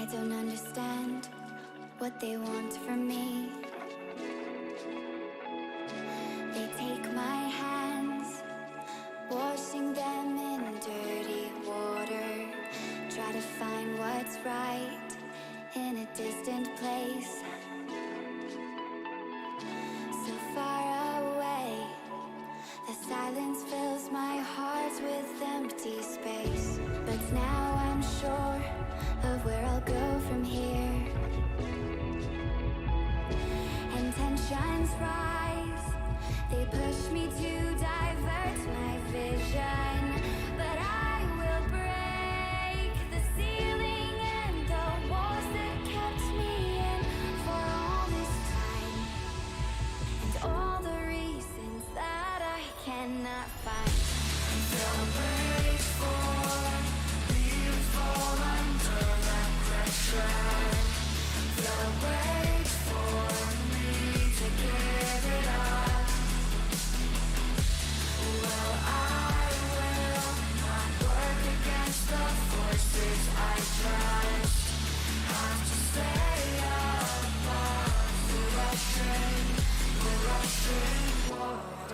I don't understand what they want from me. They take my hands, washing them in dirty water. Try to find what's right in a distant place, so far away. The silence fills my heart with empty space. But now I'm sure of where I'll go from here. And tensions rise, they push me to divert my vision. But I will break the ceiling and the walls that kept me in for all this time, and all the reasons that I cannot find. They'll break for me to fall under that pressure. They'll wait for me to give it up. Well, I will not work against the forces I trust. Have to stay above the rushing water.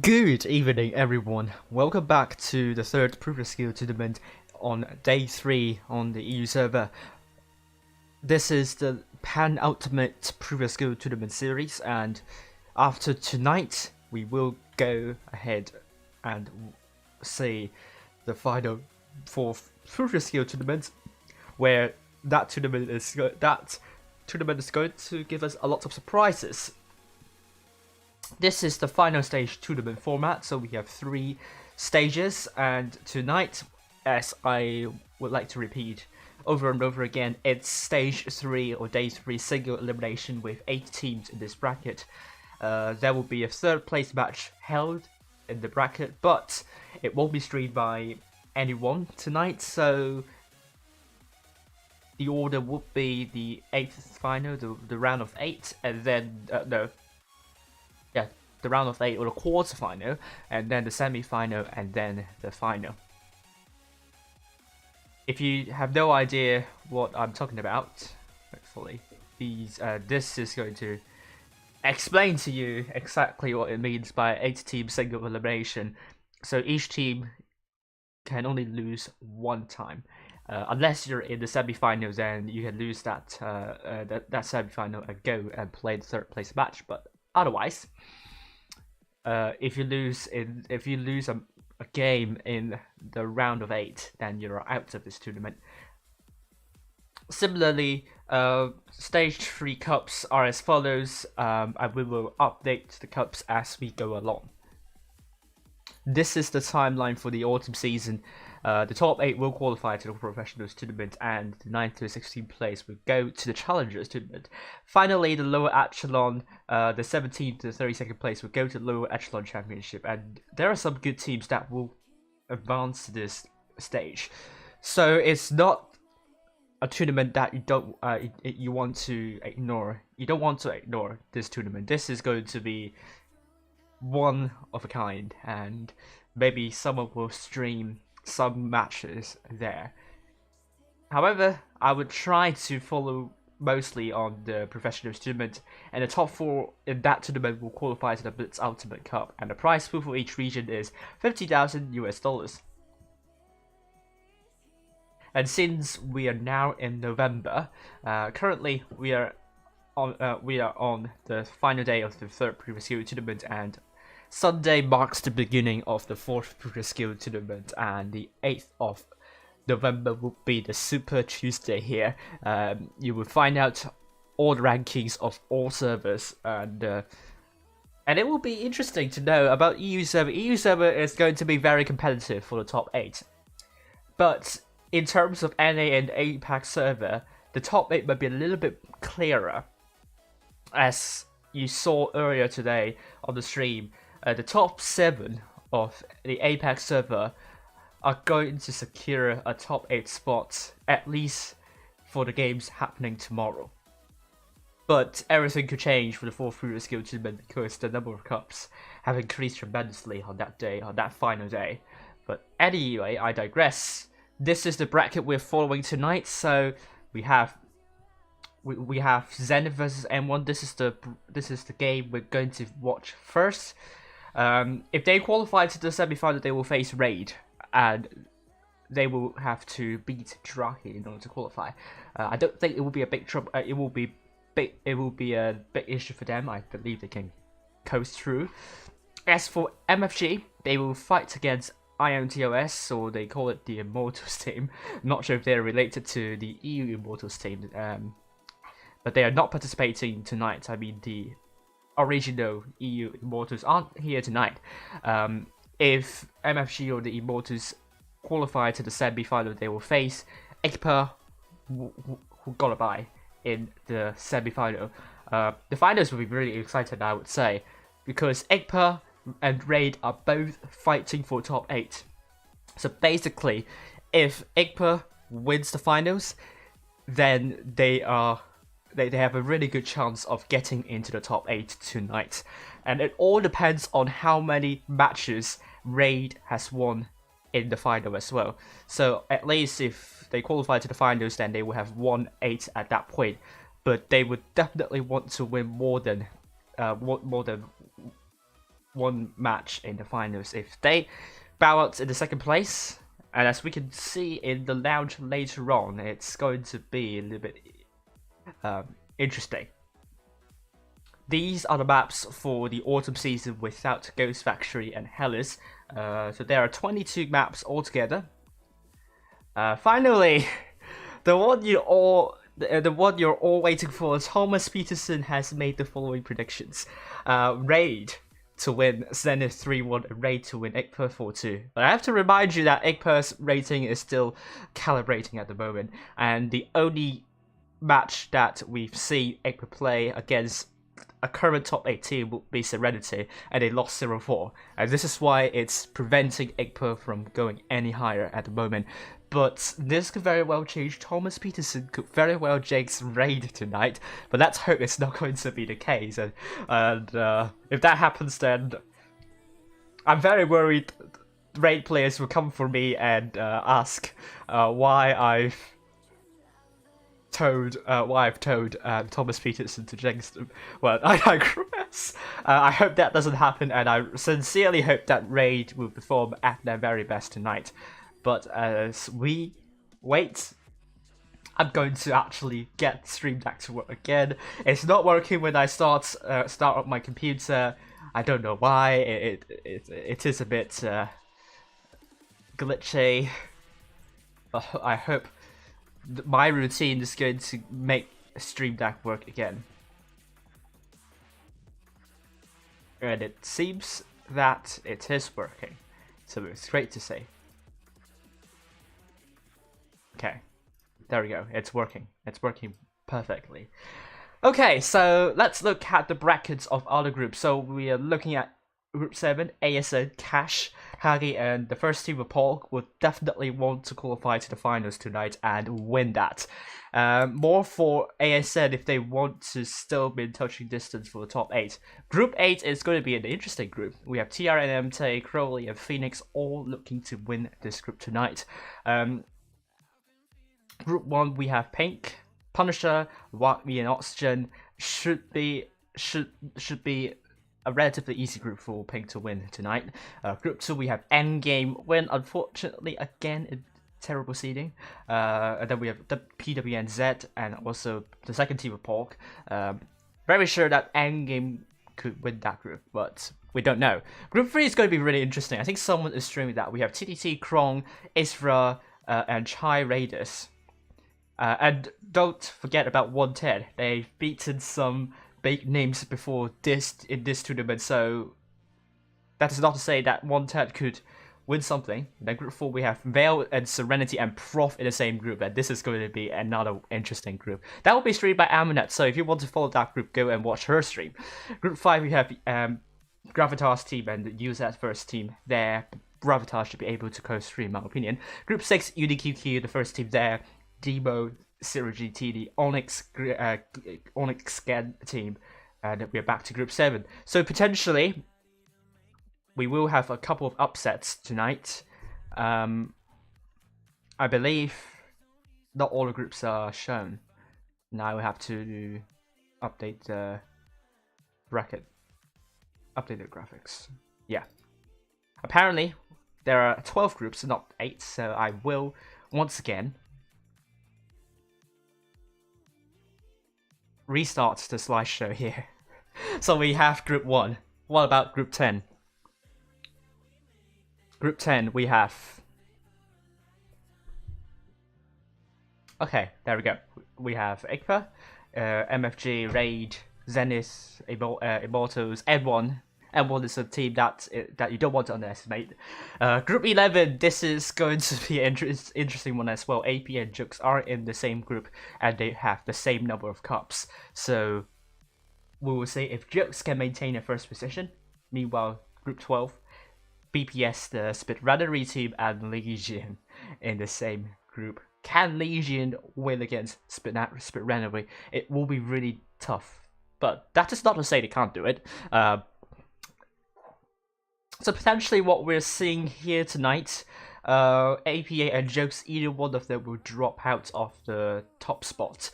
Good evening, everyone. Welcome back to the third Proof of Skill tournament on day 3 on the EU server. This is the Pan-Ultimate Proof of Skill tournament series, and after tonight, we will go ahead and see the final 4th Proof of Skill tournament, where that tournament is going to give us a lot of surprises. This is the final stage tournament format, so we have 3 stages, and tonight, as I would like to repeat over and over again, it's stage 3 or day 3 single elimination with 8 teams in this bracket. There will be a 3rd place match held in the bracket, but it won't be streamed by anyone tonight, so the order would be the 8th final, the round of 8, and then the round of 8 or the quarterfinal, and then the semi-final, and then the final. If you have no idea what I'm talking about, hopefully, this is going to explain to you exactly what it means by 8-team single elimination. So each team can only lose 1 time. Unless you're in the semi-final, then you can lose that semi-final and go and play the 3rd place match. But otherwise, if you lose a game in the round of 8, then you're out of this tournament. Similarly, stage 3 cups are as follows, and we will update the cups as we go along. This is the timeline for the autumn season. The top 8 will qualify to the Professionals tournament, and the 9th to 16th place will go to the Challengers tournament. Finally, the lower echelon, the 17th to 32nd place will go to the lower echelon championship, and there are some good teams that will advance to this stage. So it's not a tournament that you want to ignore. You don't want to ignore this tournament. This is going to be one of a kind, and maybe someone will stream some matches there. However, I would try to follow mostly on the Professionals tournament, and the top 4 in that tournament will qualify to the Blitz Ultimate Cup, and the prize pool for each region is $50,000 US. And since we are now in November, currently we are on the final day of the 3rd Proof of Skill tournament, and Sunday marks the beginning of the 4th Proof of Skill tournament, and the 8th of November will be the Super Tuesday here. You will find out all the rankings of all servers, and it will be interesting to know about EU server. EU server is going to be very competitive for the top 8. But in terms of NA and APAC server, the top 8 might be a little bit clearer. As you saw earlier today on the stream, the top 7 of the APAC server are going to secure a top 8 spot, at least for the games happening tomorrow. But everything could change for the 4th Proof of Skill tournament because the number of cups have increased tremendously on that day, on that final day. But anyway, I digress. This is the bracket we're following tonight, so we have Zenith versus M1. This is the game we're going to watch first. If they qualify to the semi-final, they will face Raid, and they will have to beat Draki in order to qualify. I don't think it will be a big trouble. It will be a big issue for them. I believe they can coast through. As for MFG, they will fight against IMTOS, or they call it the Immortals team. I'm not sure if they're related to the EU Immortals team, but they are not participating tonight. I mean, the original EU Immortals aren't here tonight. If MFG or the Immortals qualify to the semi-final, they will face Egpar, who got a bye in the semi-final. The finals will be really exciting, I would say, because Egpar and Raid are both fighting for top 8. So basically, if Egpar wins the finals, then they have a really good chance of getting into the top 8 tonight. And it all depends on how many matches Raid has won in the final as well. So at least if they qualify to the finals, then they will have won 8 at that point. But they would definitely want to win more than one match in the finals. If they bow out in the second place, and as we can see in the lounge later on, it's going to be a little bit interesting. These are the maps for the autumn season without Ghost Factory and Hellas. So there are 22 maps altogether. Finally, the one you're all waiting for, Thomas Peterson has made the following predictions. Raid to win Zenith 3-1 and Raid to win Egpar 4-2. But I have to remind you that Egpar's rating is still calibrating at the moment, and the only match that we've seen Egpar play against a current top 8 team will be Serenity, and they lost 0-4. And this is why it's preventing Egpar from going any higher at the moment. But this could very well change. Thomas Peterson could very well jinx Raid tonight, but let's hope it's not going to be the case. And if that happens, then I'm very worried Raid players will come for me and ask why I've told Thomas Peterson to jinx them. Well, I digress. I hope that doesn't happen, and I sincerely hope that Raid will perform at their very best tonight. But as we wait, I'm going to actually get Stream Deck to work again. It's not working when I start up my computer. I don't know why. It is a bit glitchy. I hope my routine is going to make Stream Deck work again. And it seems that it is working, so it's great to see. Okay, there we go, it's working. It's working perfectly. Okay, so let's look at the brackets of other groups. So we are looking at Group 7, ASN, Cash, Hagi, and the first team of Paul will definitely want to qualify to the finals tonight and win that. More for ASN if they want to still be in touching distance for the top 8. Group 8 is going to be an interesting group. We have TRNMT, Crowley, and Phoenix all looking to win this group tonight. Group 1 we have Pink, Punisher, Wagme, and Oxygen. Should be a relatively easy group for Pink to win tonight. Group 2 we have Endgame win, unfortunately again in terrible seeding. And then we have the PWNZ and also the second team of Pork. Very sure that Endgame could win that group, but we don't know. Group 3 is going to be really interesting. I think someone is streaming that. We have TTT, Krong, Isra, and Chai Raiders. And don't forget about 110. They've beaten some big names before in this tournament, so that is not to say that 110 could win something. And then Group 4 we have Veil and Serenity and Prof in the same group, and this is going to be another interesting group. That will be streamed by Aminet, so if you want to follow that group, go and watch her stream. Group 5 we have Gravitas team and the UZ first team there. Gravitas should be able to co-stream, in my opinion. Group 6 UDQQ, the first team there. Demo, Synergy, TD, Onyx Scan team, and we are back to Group 7. So potentially, we will have a couple of upsets tonight. I believe not all the groups are shown. Now we have to update the bracket, update the graphics. Yeah. Apparently, there are 12 groups, not 8, so I will, once again, restart the slideshow here. So we have Group 1. What about Group 10? Group 10 we have... Okay, there we go. We have Egpar, MFG, Raid, Zenith, Immortals, M1. M1 is a team that you don't want to underestimate. Group 11, this is going to be an interesting one as well. AP and Jux are in the same group and they have the same number of cups. So we will see if Jux can maintain a first position. Meanwhile, Group 12, BPS, the Speedrunnery team, and Legion in the same group. Can Legion win against Speedrunnery? It will be really tough. But that is not to say they can't do it. So potentially what we're seeing here tonight, APA and Jokes, either one of them will drop out of the top spot,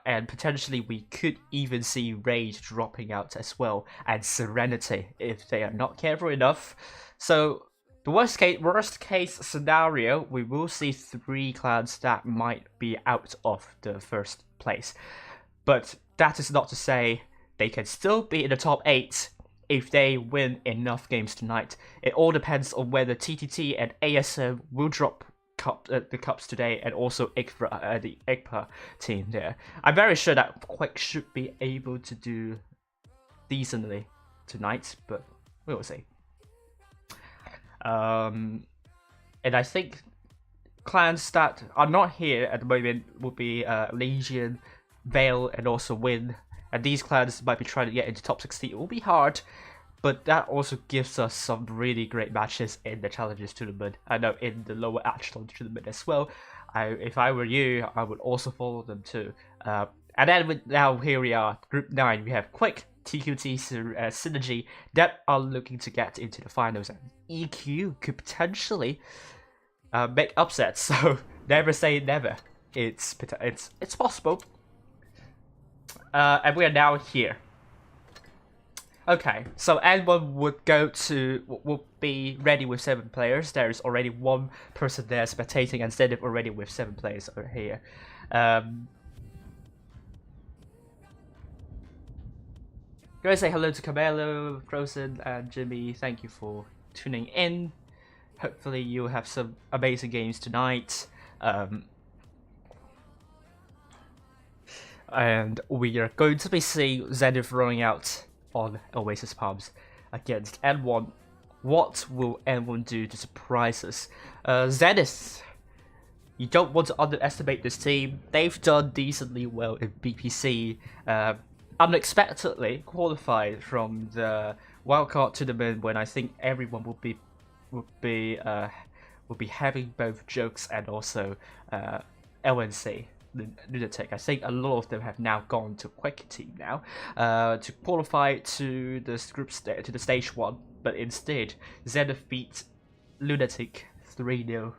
and potentially we could even see Raid dropping out as well, and Serenity if they are not careful enough. So the worst case scenario, we will see 3 clans that might be out of the first place, but that is not to say they can still be in the top 8 if they win enough games tonight. It all depends on whether TTT and ASM will drop the cups today, and also the Egpar team there. I'm very sure that Quake should be able to do decently tonight, but we will see. And I think clans that are not here at the moment will be Legion, Veil, and also Win. And these clans might be trying to get into top 16. It will be hard, but that also gives us some really great matches in the Challenges tournament. I know in the lower echelon tournament as well. If I were you, I would also follow them too. And then now here we are, Group 9. We have Quick, TQT, Synergy that are looking to get into the finals, and EQ could potentially make upsets. So never say never. It's possible. And we are now here. Okay, so N1 would be ready with 7 players. There is already 1 person there spectating, and Zenith already with 7 players over here. Going to say hello to Camelo, Frozen, and Jimmy. Thank you for tuning in. Hopefully you'll have some amazing games tonight. And we are going to be seeing Zenith rolling out on Oasis Palms against N1. What will N1 do to surprise us? Zenith, you don't want to underestimate this team. They've done decently well in BPC. Unexpectedly qualified from the wildcard tournament, when I think everyone would be having both Jokes and also LNC. Lunatic. I think a lot of them have now gone to Quick team now to qualify to the stage 1, but instead Zenith beat Lunatic 3-0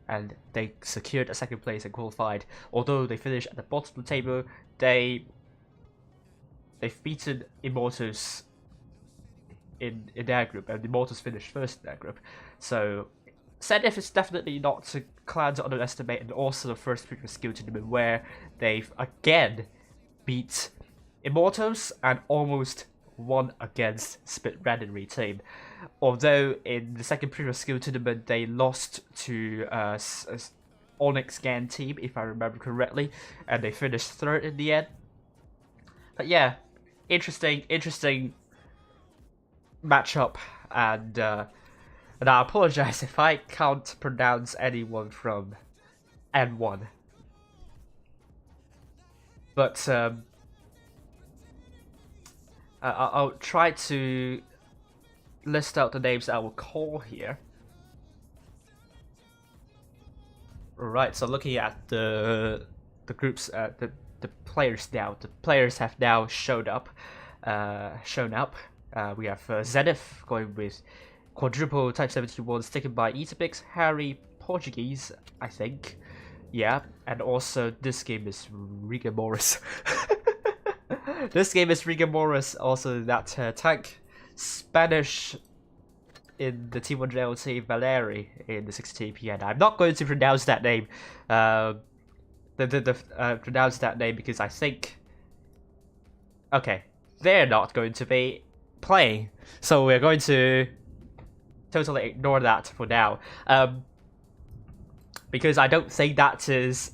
and they secured a 2nd place and qualified. Although they finished at the bottom of the table, they've beaten Immortals in their group, and Immortals finished first in their group. So Zenith is definitely not a clan to underestimate, and also the first previous skill tournament where they've again beat Immortals and almost won against Split Randomly team. Although in the 2nd previous skill tournament they lost to Onyx Gan team, if I remember correctly, and they finished 3rd in the end. But yeah, interesting matchup, and I apologize if I can't pronounce anyone from N1. But I'll try to list out the names I will call here. Alright, so looking at the groups, the players now. The players have now shown up. We have Zenith going with Quadruple Type 71, taken by Etapix, Harry, Portuguese, I think. Yeah, and also this game is Riga Morris. This game is Riga Morris, also that tank. Spanish in the T1 LT, Valeri in the 60TP, and I'm not going to pronounce that name. Pronounce that name because I think... Okay, they're not going to be playing, so we're going to totally ignore that for now, because I don't think that is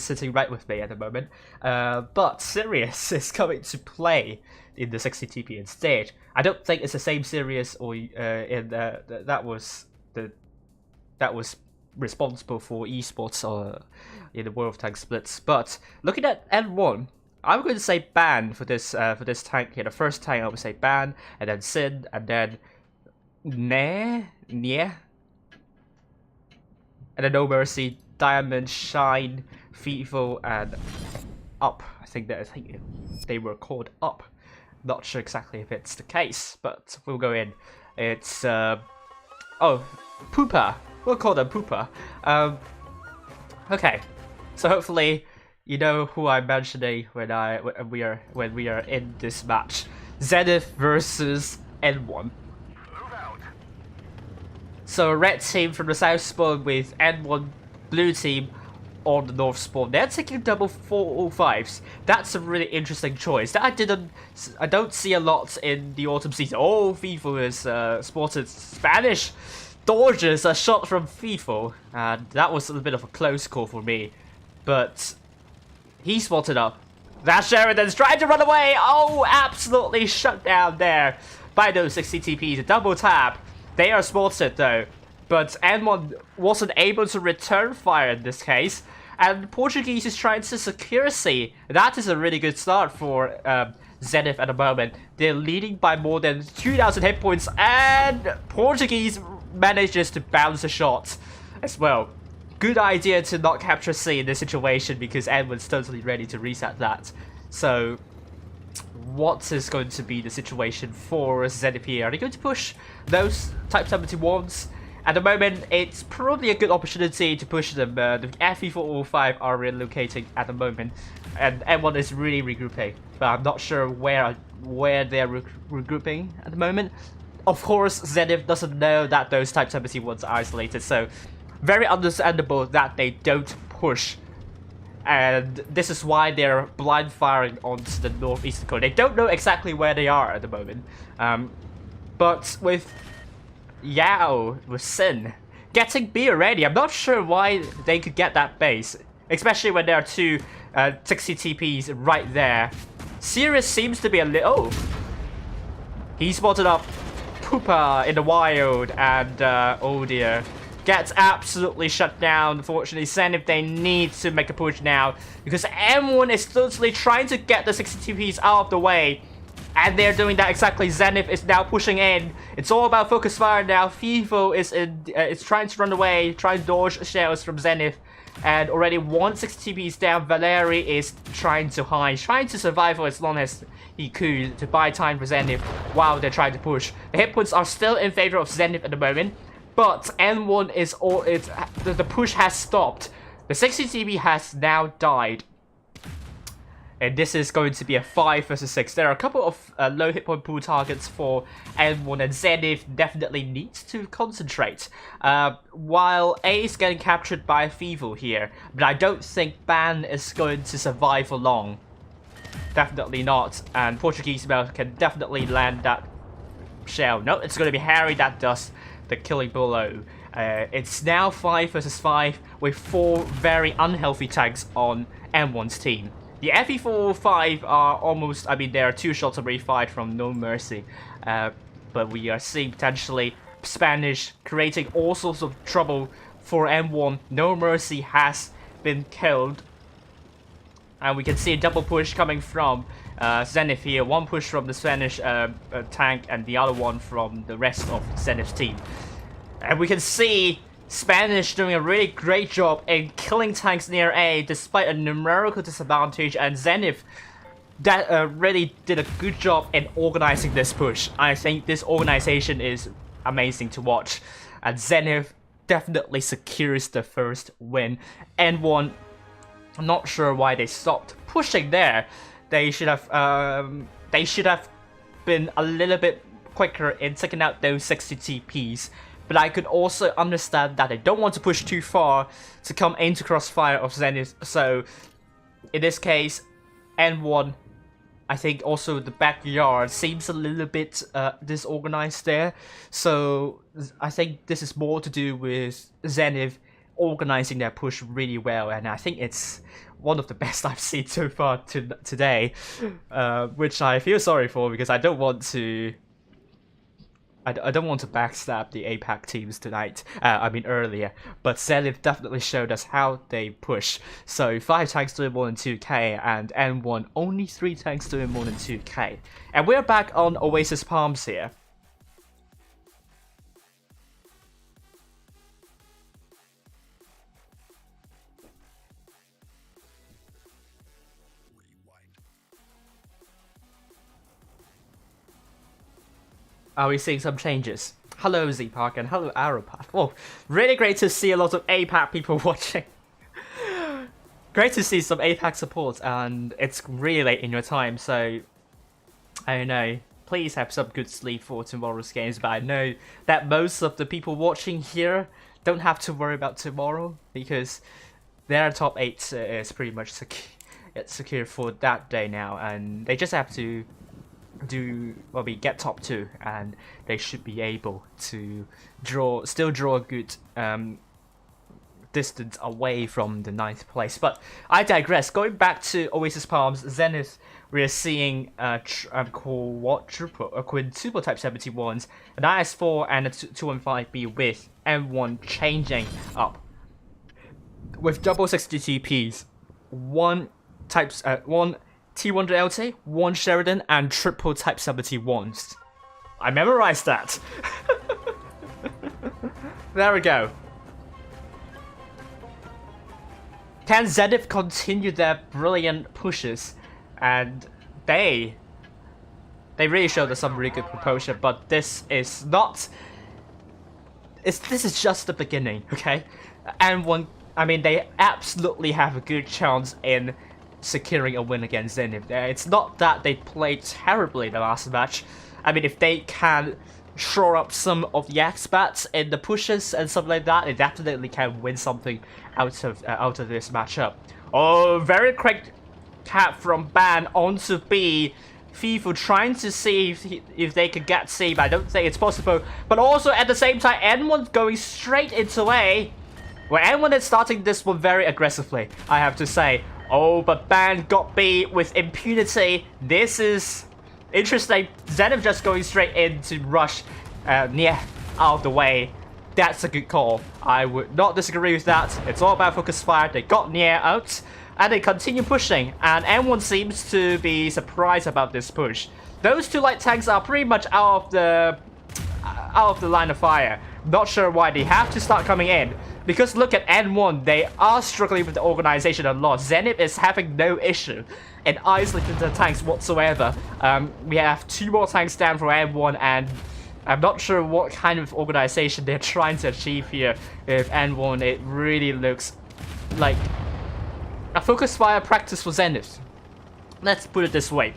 sitting right with me at the moment. But Sirius is coming to play in the 60TP instead. I don't think it's the same Sirius or that was responsible for esports or in the World of Tank Splits. But looking at N1, I'm going to say ban for this tank here. The first tank I would say ban, and then Sin, and then and then No Mercy, Diamond, Shine, Feeble, and Up. I think they were called Up. Not sure exactly if it's the case, but we'll go in. It's oh, Poopa. We'll call them Poopa. Okay, so hopefully you know who I'm mentioning when we are in this match. Zenith versus N1. So red team from the south spawn with N1 blue team on the north spawn. They're taking double 405s. That's a really interesting choice. That I don't see a lot in the autumn season. Oh, FIFO is spotted Spanish dodges a shot from FIFO, and that was a bit of a close call for me. But he spotted up. That Sheridan's trying to run away. Oh, absolutely shut down there by those 60 TPs. A double tap. They are spotted though, but N1 wasn't able to return fire in this case, and Portuguese is trying to secure C. That is a really good start for Zenith at the moment. They're leading by more than 2,000 hit points, and Portuguese manages to bounce a shot as well. Good idea to not capture C in this situation because N1's totally ready to reset that. So what is going to be the situation for Zenith here? Are they going to push those Type 71s? At the moment, it's probably a good opportunity to push them. The FE405 are relocating at the moment, and N1 is really regrouping. But I'm not sure where they're regrouping at the moment. Of course, Zenith doesn't know that those Type 71s are isolated, so very understandable that they don't push. And this is why they're blind firing onto the northeastern corner. They don't know exactly where they are at the moment. But with Yao, with Sin getting B already, I'm not sure why they could get that base. Especially when there are two 60 TPs right there. Sirius seems to be a little... Oh! He spotted up Poopa in the wild, and oh dear. Gets absolutely shut down. Unfortunately, Zenith, they need to make a push now because M1 is totally trying to get the 60 TPs out of the way, and they're doing that exactly. Zenith is now pushing in. It's all about focus fire now. FIFO is trying to run away, trying to dodge shells from Zenith, and already 160 TPs down. Valeri is trying to hide, trying to survive for as long as he could to buy time for Zenith while they're trying to push. The hit points are still in favor of Zenith at the moment. But N1 is all the push has stopped. The 60 TP has now died. And this is going to be a 5 versus 6. There are a couple of low hit point pool targets for N1, and Zenith definitely needs to concentrate. While A is getting captured by FIFO here, but I don't think Ban is going to survive for long. Definitely not. And Portuguese Mel can definitely land that shell. No, it's going to be Harry that does the killing blow. It's now 5 versus 5 with 4 very unhealthy tanks on M1's team. The FE405 are almost, I mean, there are 2 shots already fired from No Mercy, but we are seeing potentially Spanish creating all sorts of trouble for M1. No Mercy has been killed, and we can see a double push coming from Zenith here. One push from the Spanish tank and the other one from the rest of Zenith's team. And we can see Spanish doing a really great job in killing tanks near A despite a numerical disadvantage, and Zenith that really did a good job in organizing this push. I think this organization is amazing to watch, and Zenith definitely secures the first win. N1, I'm not sure why they stopped pushing there. They should have been a little bit quicker in taking out those 60 TPs. But I could also understand that they don't want to push too far to come into crossfire of Zenith. So in this case, N1, I think also the backyard seems a little bit disorganized there. So I think this is more to do with Zenith organizing their push really well, and I think it's one of the best I've seen so far today, which I feel sorry for because I don't want to backstab the APAC teams tonight, I mean earlier, but Zenith definitely showed us how they push. So 5 tanks doing more than 2k, and N1 only 3 tanks doing more than 2k. And we're back on Oasis Palms here. Are we seeing some changes? Hello Zpark and hello ARWV. Oh, really great to see a lot of APAC people watching. Great to see some APAC support, and it's really late in your time, so I don't know. Please have some good sleep for tomorrow's games, but I know that most of the people watching here don't have to worry about tomorrow because their top 8 is pretty much secure for that day now, and they just have to get top 2, and they should be able to still draw a good distance away from the 9th place. But I digress. Going back to Oasis Palms, Zenith, we are seeing quintuple type 71s, an IS4 and a 215B with M1 changing up with double 62Ps, one T1LT, one Sheridan, and triple type 71s. I memorized that. There we go. Can Zenith continue their brilliant pushes? And they really showed us some really good proportion, but this is not. This is just the beginning, okay? And they absolutely have a good chance in securing a win against Zenith. It's not that they played terribly the last match. I mean, if they can shore up some of the expats in the pushes and stuff like that, they definitely can win something out of this matchup. Oh, very quick tap from Ban onto B. FIFA trying to see if they could get C, but I don't think it's possible. But also at the same time, N1's going straight into A. Well, N1 is starting this one very aggressively, I have to say. Oh, but Ban got B with impunity. This is interesting. Zenith just going straight in to rush near out of the way. That's a good call. I would not disagree with that. It's all about focus fire. They got near out and they continue pushing. And N1 seems to be surprised about this push. Those two light tanks are pretty much out of the line of fire. Not sure why they have to start coming in. Because look at N1, they are struggling with the organization a lot. Zenith is having no issue in isolating the tanks whatsoever. We have 2 more tanks down for N1, and I'm not sure what kind of organization they're trying to achieve here with N1. It really looks like a focus fire practice for Zenith. Let's put it this way.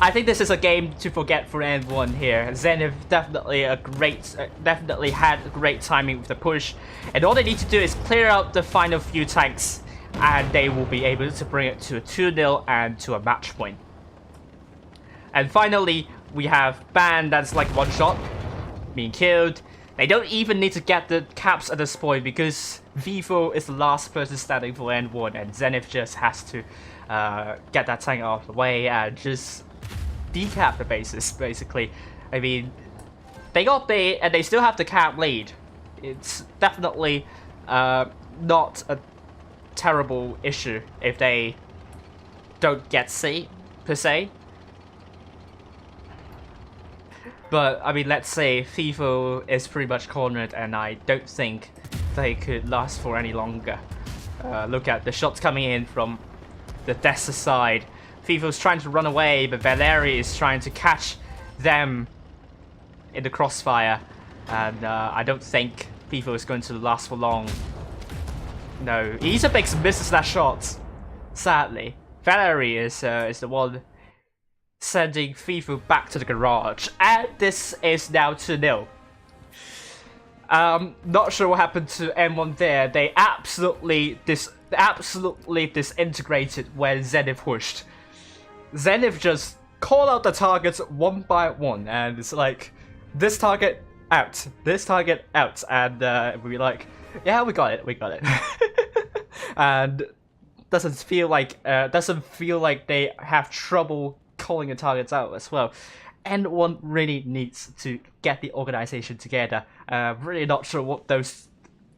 I think this is a game to forget for N1 here. Zenith definitely had great timing with the push, and all they need to do is clear out the final few tanks, and they will be able to bring it to a 2-0 and to a match point. And finally, we have Ban that's like one shot, being killed. They don't even need to get the caps at this point because Vivo is the last person standing for N1, and Zenith just has to get that tank off the way and just decap the bases, basically. I mean, they got B and they still have the cap lead. It's definitely not a terrible issue if they don't get C, per se. But, I mean, let's say FIFO is pretty much cornered, and I don't think they could last for any longer. Look at the shots coming in from the Dessa side. FIFO's trying to run away, but Valeri is trying to catch them in the crossfire. And I don't think FIFO is going to last for long. No, Easerbix misses that shot, sadly. Valeri is the one sending FIFO back to the garage. And this is now 2-0. Not sure what happened to M1 there. They absolutely disintegrated when Zenith pushed. Zenith just call out the targets one by one, and it's like, this target out, this target out, and we're like, yeah, we got it. And doesn't feel like they have trouble calling the targets out as well. And one really needs to get the organization together. Really not sure what those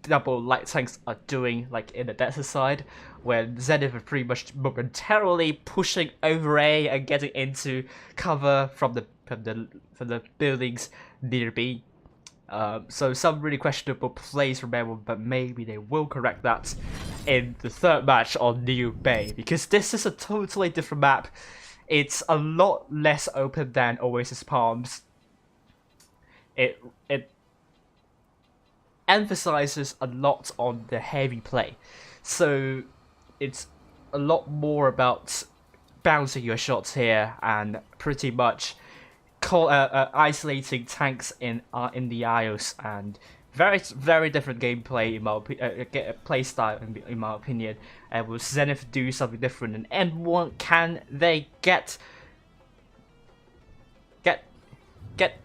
double light tanks are doing, like in the desert side, where Zenith are pretty much momentarily pushing over A and getting into cover from the buildings near B. So some really questionable plays from everyone, but maybe they will correct that in the third match on New Bay, because this is a totally different map. It's a lot less open than Oasis Palms. it emphasizes a lot on the heavy play, so it's a lot more about bouncing your shots here and pretty much isolating tanks in the IOs, and very different gameplay in my play style in my opinion. And will Zenith do something different? And N1, can they get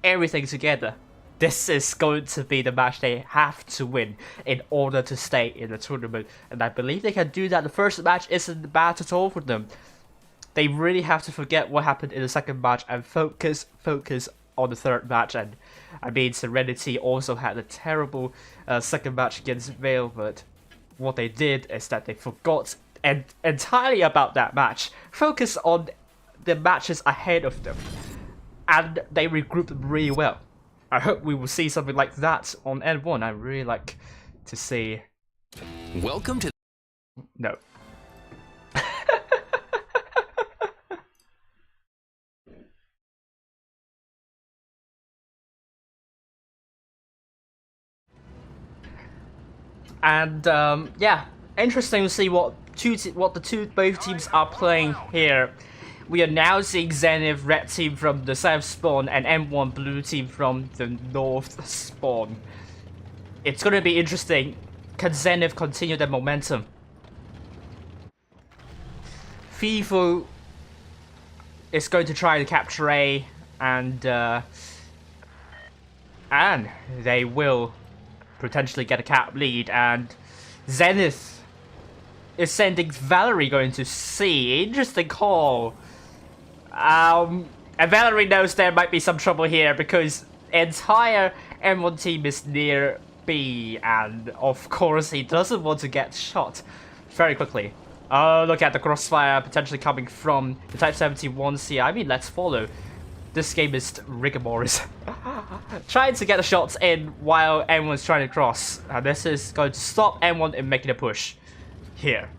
everything together? This is going to be the match they have to win in order to stay in the tournament, and I believe they can do that. The first match isn't bad at all for them. They really have to forget what happened in the second match and focus on the third match. And I mean, Serenity also had a terrible second match against Vale, but what they did is that they forgot entirely about that match, focus on the matches ahead of them, and they regrouped really well. I hope we will see something like that on N1. I really like to see. Welcome to. No. And yeah, interesting to see what both teams are playing here. We are now seeing Zenith red team from the south spawn and M1 blue team from the north spawn. It's gonna be interesting. Can Zenith continue their momentum? FIFO is going to try to capture A, and they will potentially get a cap lead, and Zenith is sending Valerie going to C. Interesting call. And Valerie knows there might be some trouble here because entire M1 team is near B, and of course he doesn't want to get shot very quickly. Oh, look at the crossfire potentially coming from the Type 71C. I mean, let's follow. This game is rigor trying to get the shots in while M1's trying to cross. And this is going to stop M1 in making a push here.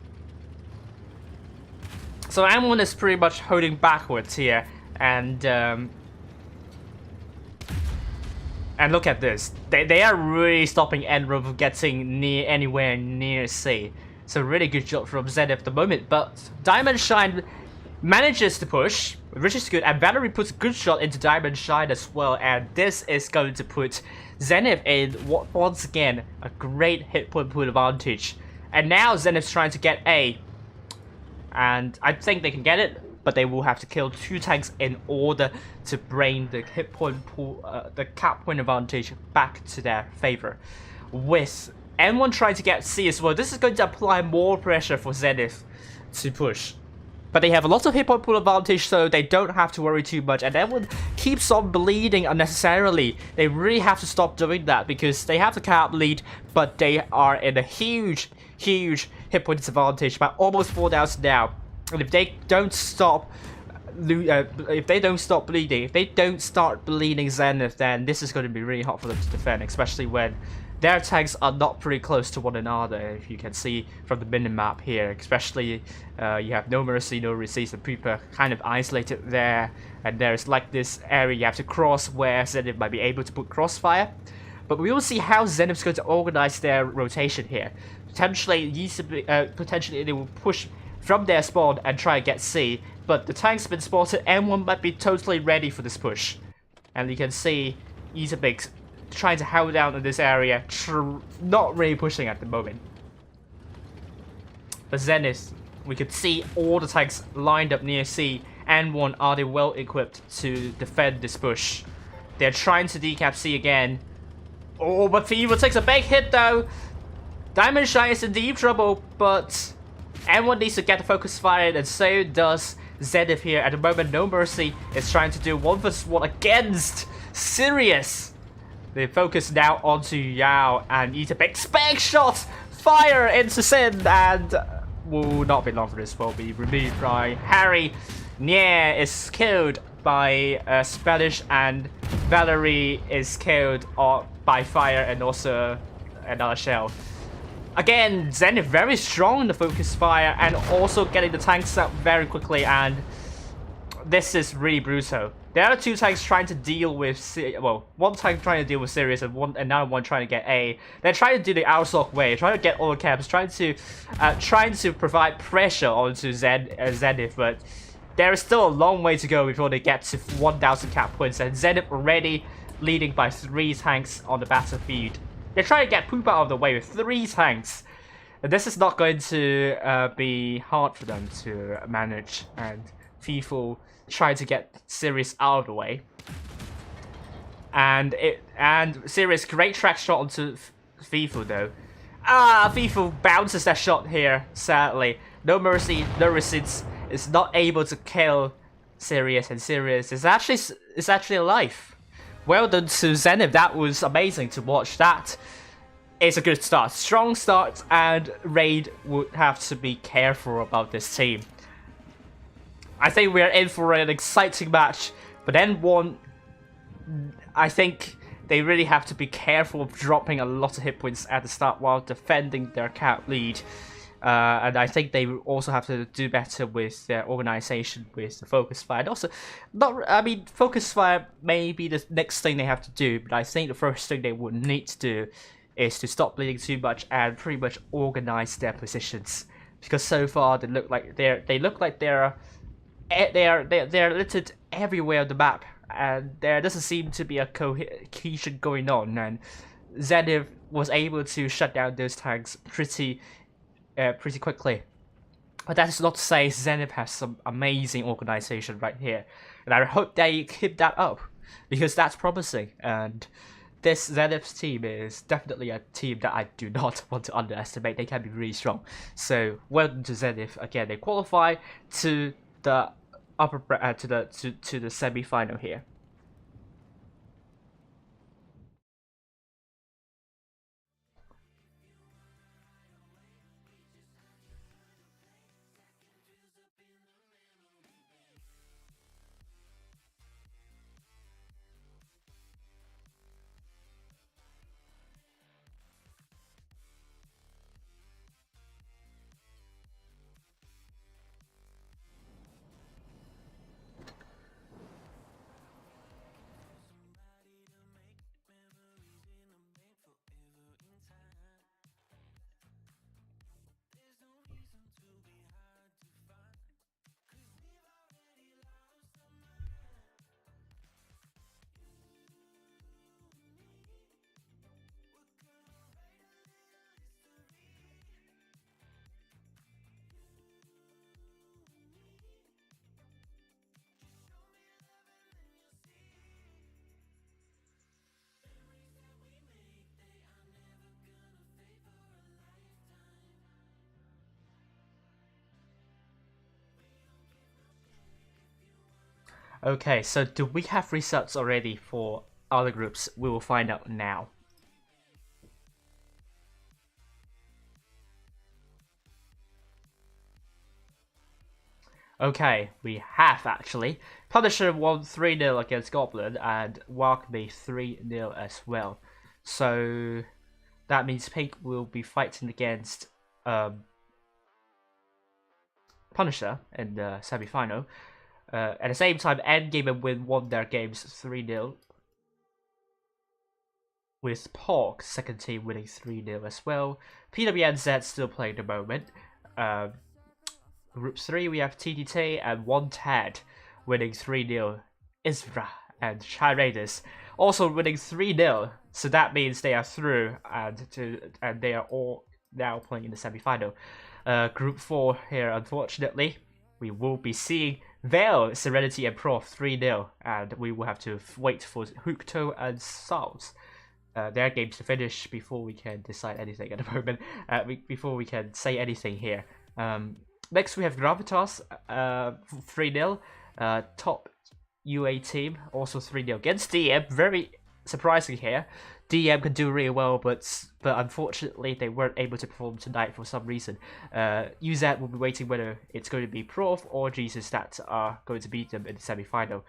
So M1 is pretty much holding backwards here, and look at this. They are really stopping N1 from getting anywhere near C. So really good job from Zenith at the moment, but Diamond Shine manages to push, which is good, and Valerie puts a good shot into Diamond Shine as well, and this is going to put Zenith in once again a great hit point pool advantage. And now Zenith's trying to get A, and I think they can get it, but they will have to kill 2 tanks in order to bring the hit point pool, the cap point advantage back to their favor. With M1 trying to get C as well, this is going to apply more pressure for Zenith to push. But they have a lot of hit point pool advantage, so they don't have to worry too much. And M1 keeps on bleeding unnecessarily. They really have to stop doing that because they have the cap lead, but they are in a huge hit point disadvantage by almost 4,000 now. And if they don't stop bleeding, if they don't start bleeding Zenith, then this is going to be really hard for them to defend, especially when their tanks are not pretty close to one another, if you can see from the minimap here. Especially, you have No Mercy, No Receipts, and Preeper kind of isolated there. And there's like this area you have to cross where Zenith might be able to put crossfire. But we will see how Zenith's going to organize their rotation here. Potentially they will push from their spawn and try to get C. But the tank's been spotted, M1 might be totally ready for this push. And you can see Eaterbix trying to hold down in this area, not really pushing at the moment. But Zenith, we could see all the tanks lined up near C. N1, are they well equipped to defend this push? They're trying to decap C again. Oh, but FIFO takes a big hit though. Diamond Shine is in deep trouble, but M1 needs to get the focus fired, and so does Zenith here. At the moment, No Mercy is trying to do 1 vs 1 against Sirius. They focus now onto Yao and Eaterbix. Big shot! Fire into Sin, and will not be long for this. Will be removed by Harry. Nier is killed by Spanish, and Valerie is killed by fire and also another shell. Again, Zenith very strong in the focus fire and also getting the tanks up very quickly, and this is really brutal. There are two tanks trying to deal with, well, one tank trying to deal with Sirius and another one trying to get A. They're trying to do the Outsock way, trying to get all the caps, trying to provide pressure onto Zenith, but there is still a long way to go before they get to 1,000 cap points, and Zenith already leading by 3 tanks on the battlefield. They're trying to get Poop out of the way with 3 tanks. And this is not going to be hard for them to manage, and FIFA trying to get Sirius out of the way. And Sirius, great track shot onto FIFA though. FIFA bounces that shot here, sadly. No mercy, no receipts. Is not able to kill Sirius, and Sirius is actually alive. Well done to Zenith. That was amazing to watch. That is a good start, strong start, and Raid would have to be careful about this team. I think we're in for an exciting match, but then I think they really have to be careful of dropping a lot of hit points at the start while defending their cap lead. And I think they also have to do better with their organization with the focus fire. And also, focus fire may be the next thing they have to do, but I think the first thing they would need to do is to stop bleeding too much and pretty much organize their positions. Because so far they look like they're littered everywhere on the map, and there doesn't seem to be a cohesion going on. And Zenith was able to shut down those tanks pretty quickly. But that is not to say Zenith has some amazing organization right here, and I hope they keep that up because that's promising. And this Zenith team is definitely a team that I do not want to underestimate. They can be really strong. So well done to Zenith. Again, they qualify to the to the semi-final here. Okay, so do we have results already for other groups? We will find out now. Okay, we have actually. Punisher won 3-0 against Goblin and Walkme 3-0 as well. So that means Pink will be fighting against Punisher in the semi-final. At the same time, Endgame and Win won their games 3-0. With Pork, second team, winning 3-0 as well. PWNZ still playing the moment. Group 3, we have TTT and 1TAD winning 3-0. Isra and Shy Raiders also winning 3-0. So that means they are through, and they are all now playing in the semi-final. Group 4 here, unfortunately, we will be seeing Veil, Serenity and Prof 3-0, and we will have to wait for Hookto and Souls their games to finish before we can decide anything at the moment, before we can say anything here. Next we have Gravitas 3-0, top UA team, also 3-0 against DM, very surprising here. DM can do really well, but unfortunately they weren't able to perform tonight for some reason. UZ will be waiting whether it's going to be Prof or Jesus that are going to beat them in the semi-final.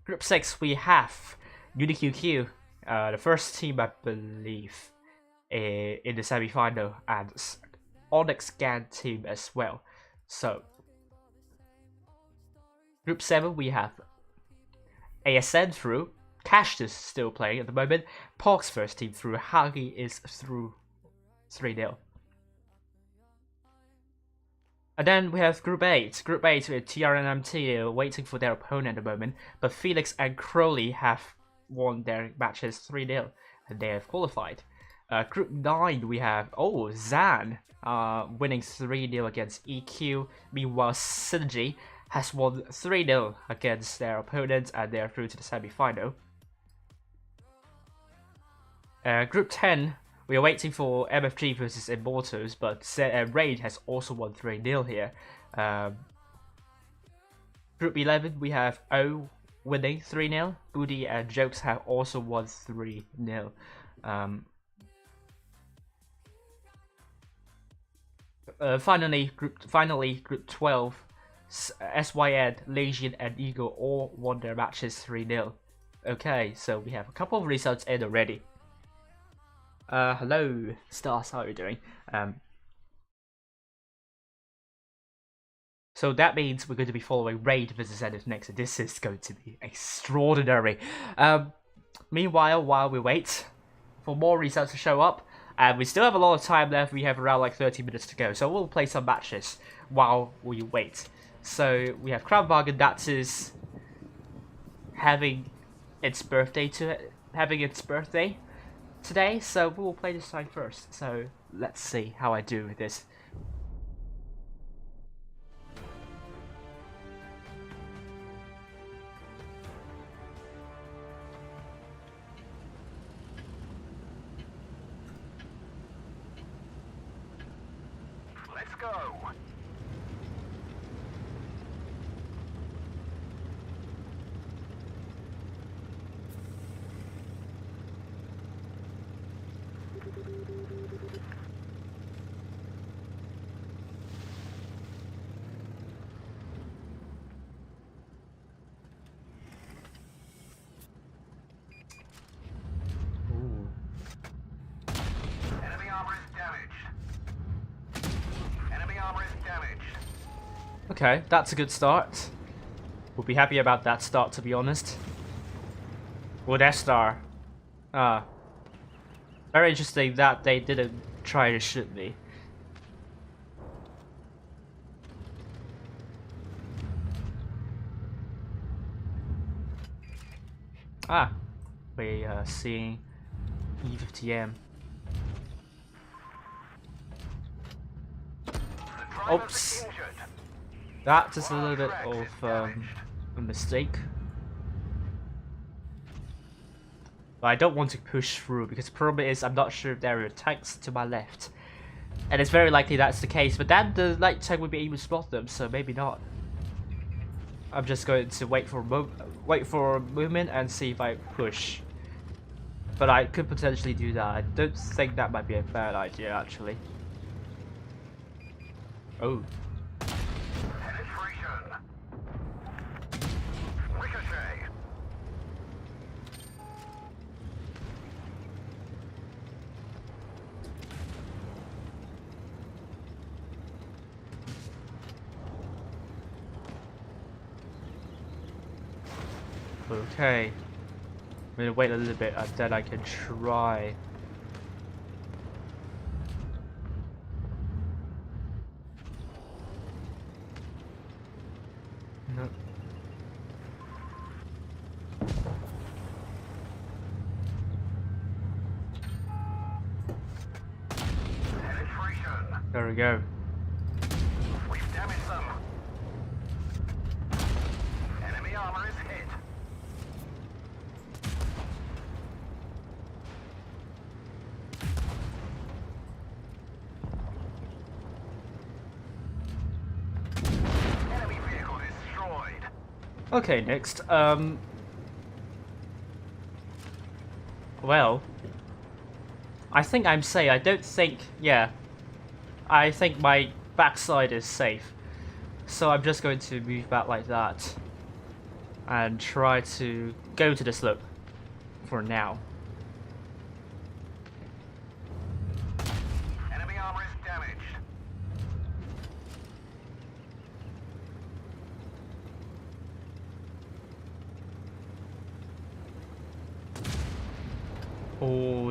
Group 6 we have UniQQ, the first team I believe in the semi-final, and Onyx Gang team as well. So, Group 7 we have ASN through, Cash is still playing at the moment, Pog's first team through, Hagi is through 3-0. And then we have Group 8. Group 8 with TR and MT waiting for their opponent at the moment, but Felix and Crowley have won their matches 3-0 and they have qualified. Group 9 we have Zan winning 3-0 against EQ. Meanwhile Synergy has won 3-0 against their opponents and they are through to the semi-final. Group 10 we are waiting for MFG versus Immortals, but Raid has also won 3-0 here. Group 11 we have O winning 3-0. Booty and Jokes have also won 3-0. Finally, Group 12, SYN, Legion, and Eagle all won their matches 3-0. Okay, so we have a couple of results in already. Hello, Stars, how are you doing? So that means we're going to be following Raid versus Zenith next, and this is going to be extraordinary. Meanwhile, while we wait for more results to show up, and we still have a lot of time left, we have around like 30 minutes to go, so we'll play some matches while we wait. So we have Crown Bargain, that is having its birthday today, so we'll play this side first. So let's see how I do with this. Let's go. Okay, that's a good start. We'll be happy about that start, to be honest. Well, Death Star. Very interesting that they didn't try to shoot me. We are seeing E50M. Oops. That is a little bit of a mistake. But I don't want to push through because the problem is I'm not sure if there are tanks to my left. And it's very likely that's the case, but then the light tank would be able to spot them, so maybe not. I'm just going to wait for movement and see if I push. But I could potentially do that. I don't think that might be a bad idea actually. Oh. Okay, I'm gonna wait a little bit and then I can try. No. There we go. We've damaged them. Enemy armor is hit. Enemy vehicle destroyed. Okay, next. Well, I think I'm safe. I don't think. Yeah. I think my backside is safe. So I'm just going to move back like that. And try to go to the slope. For now. Enemy armor is damaged.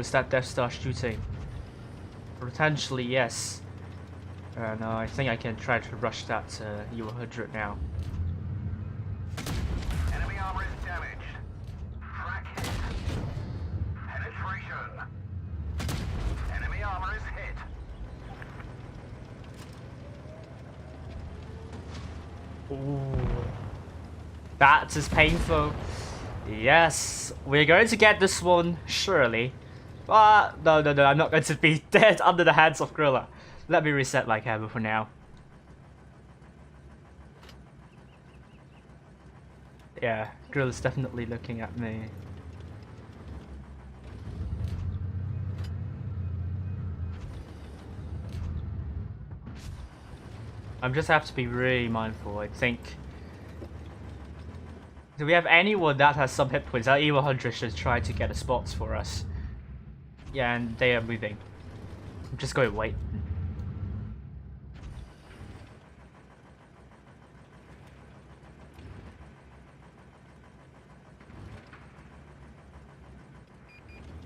was that Death Star shooting? Potentially, yes. And I think I can try to rush that U100 now. Enemy armor is damaged. Track hit. Penetration. Enemy armor is hit. Ooh. That is painful. Yes, we're going to get this one, surely. But no, I'm not going to be dead under the hands of Gorilla. Let me reset my camera for now. Yeah, Gorilla's definitely looking at me. I just have to be really mindful, I think. Do we have anyone that has some hit points? Our E100 should try to get the spots for us. Yeah, and they are moving. I'm just going to wait.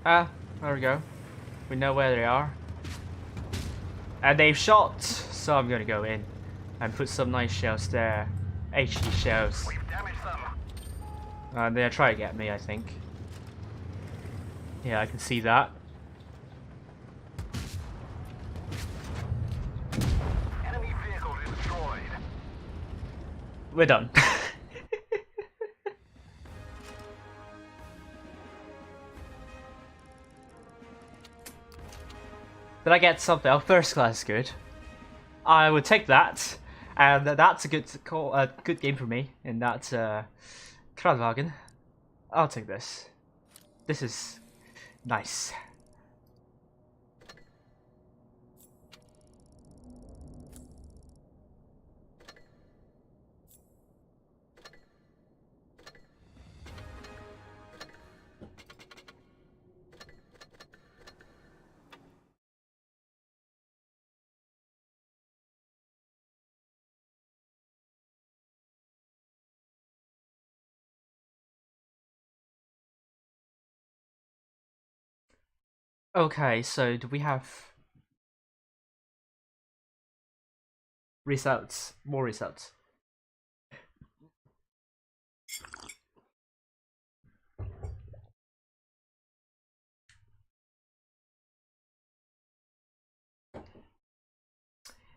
Ah, there we go. We know where they are. And they've shot, so I'm gonna go in and put some nice shells there. HD shells. We've damaged them. They're trying to get me, I think. Yeah, I can see that. Enemy vehicle destroyed. We're done. Did I get something? Oh, first class is good. I would take that, and that's a good call, good game for me. And that's Kranwagen. I'll take this. This is nice. Okay, so do we have results? More results.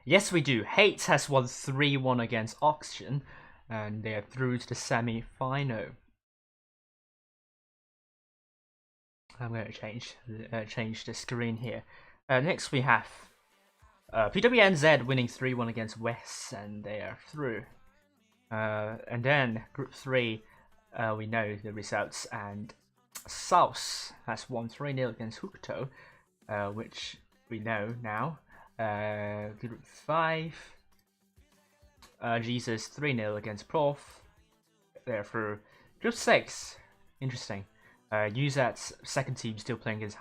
Yes, we do. Hate has won 3-1 against Oxygen, and they are through to the semi-final. I'm going to change the screen here. Next we have PWNZ winning 3-1 against West, and they are through. And then Group 3, we know the results, and South has won 3-0 against Hookto, which we know now. Group 5, Jesus 3-0 against Prof. They're through. Group 6, interesting. UZ's second team still playing against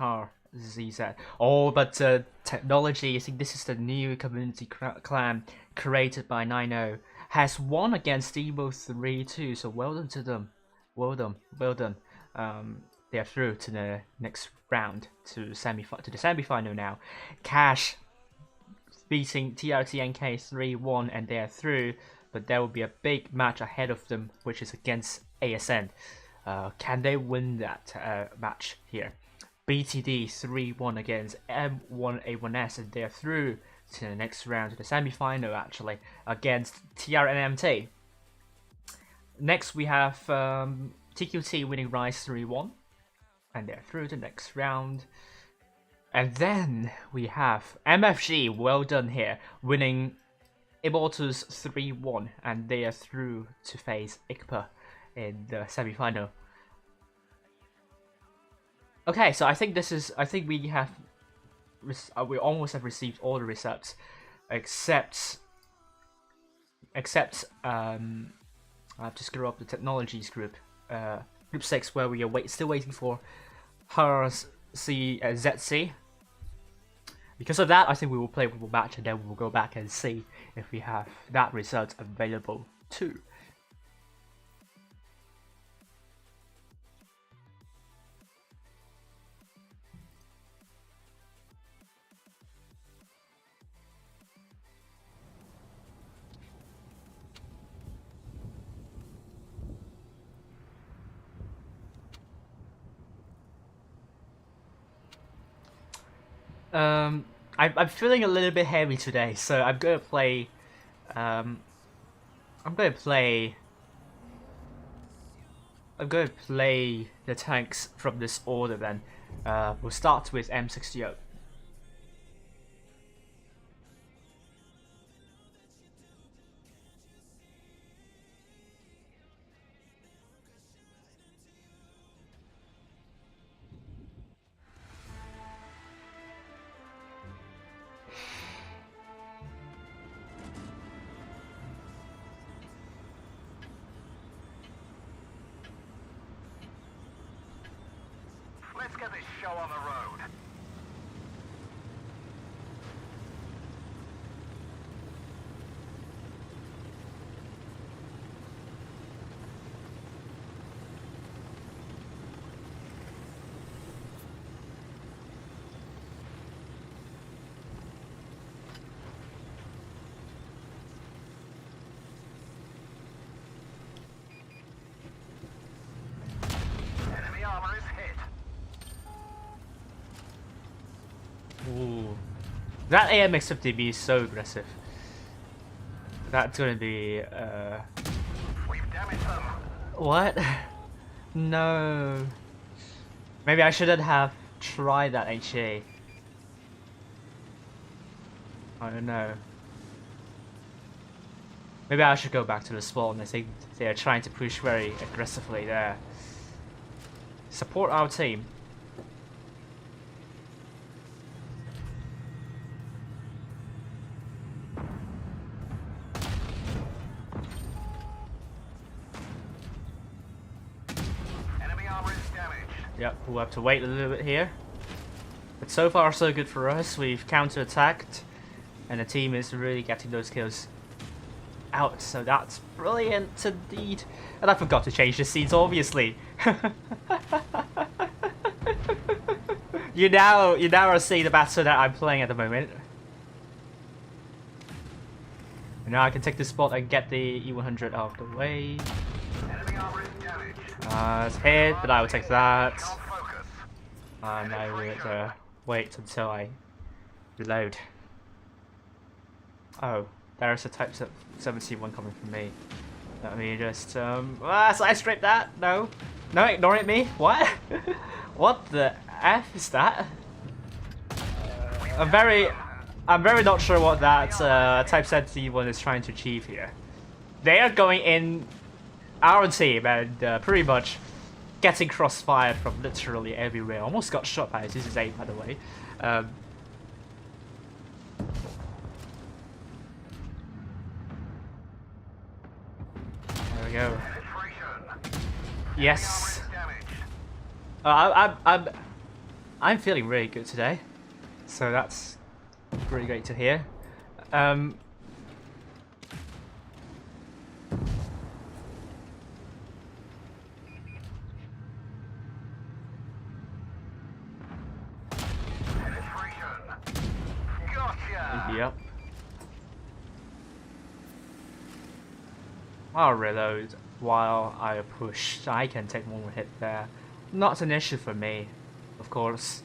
ZZ. Oh, but technology, I think this is the new community clan created by 9-0, has won against Evo 3-2, so well done to them. Well done. They are through to the next round, to the semi-final now. Cash beating TRTNK 3-1, and they are through, but there will be a big match ahead of them, which is against ASN. Can they win that match here? BTD 3-1 against M1A1S, and they're through to the next round, to the semi-final actually, against TRNMT. Next we have TQT winning Rise 3-1, and they're through to the next round. And then we have MFG, well done here, winning Immortals 3-1, and they are through to face Egpar in the semi-final. Okay, so I think we almost have received all the results, except I have to screw up the technologies group, group 6, where we are still waiting for HERS ZC. Because of that, I think we will play one more match, and then we will go back and see if we have that result available too. I'm feeling a little bit heavy today, so I'm gonna play. I'm gonna play. I'm gonna play the tanks from this order then. We'll start with M60. Let's get this show on the road. Enemy armor is hit. Ooh. That AMX-50B is so aggressive. That's gonna be, We've damaged them. What? No. Maybe I shouldn't have tried that HA. I don't know. Maybe I should go back to the spawn. I think they are trying to push very aggressively there. Support our team. Enemy armor is damaged. Yep, we'll have to wait a little bit here. But so far so good for us. We've counter-attacked and the team is really getting those kills out, so that's brilliant indeed. And I forgot to change the scenes, obviously. you now are seeing the battle that I'm playing at the moment. And now I can take this spot and get the E100 out of the way. Enemy armor is damaged. It's hit, but I will take that. On focus. And I would wait until I reload. Oh, there's a Type 71 coming from me. Let me just side strip that. No, ignore it, me. What? What the F is that? I'm very not sure what that Type 71 is trying to achieve here. They are going in our team and pretty much getting crossfired from literally everywhere. Almost got shot by a ZNTH, by the way. There we go. Penetration. Yes. Armor is damaged. I'm feeling really good today, so that's really great to hear. Penetration. Gotcha. Yep. I'll reload while I push. I can take one more hit there. Not an issue for me, of course.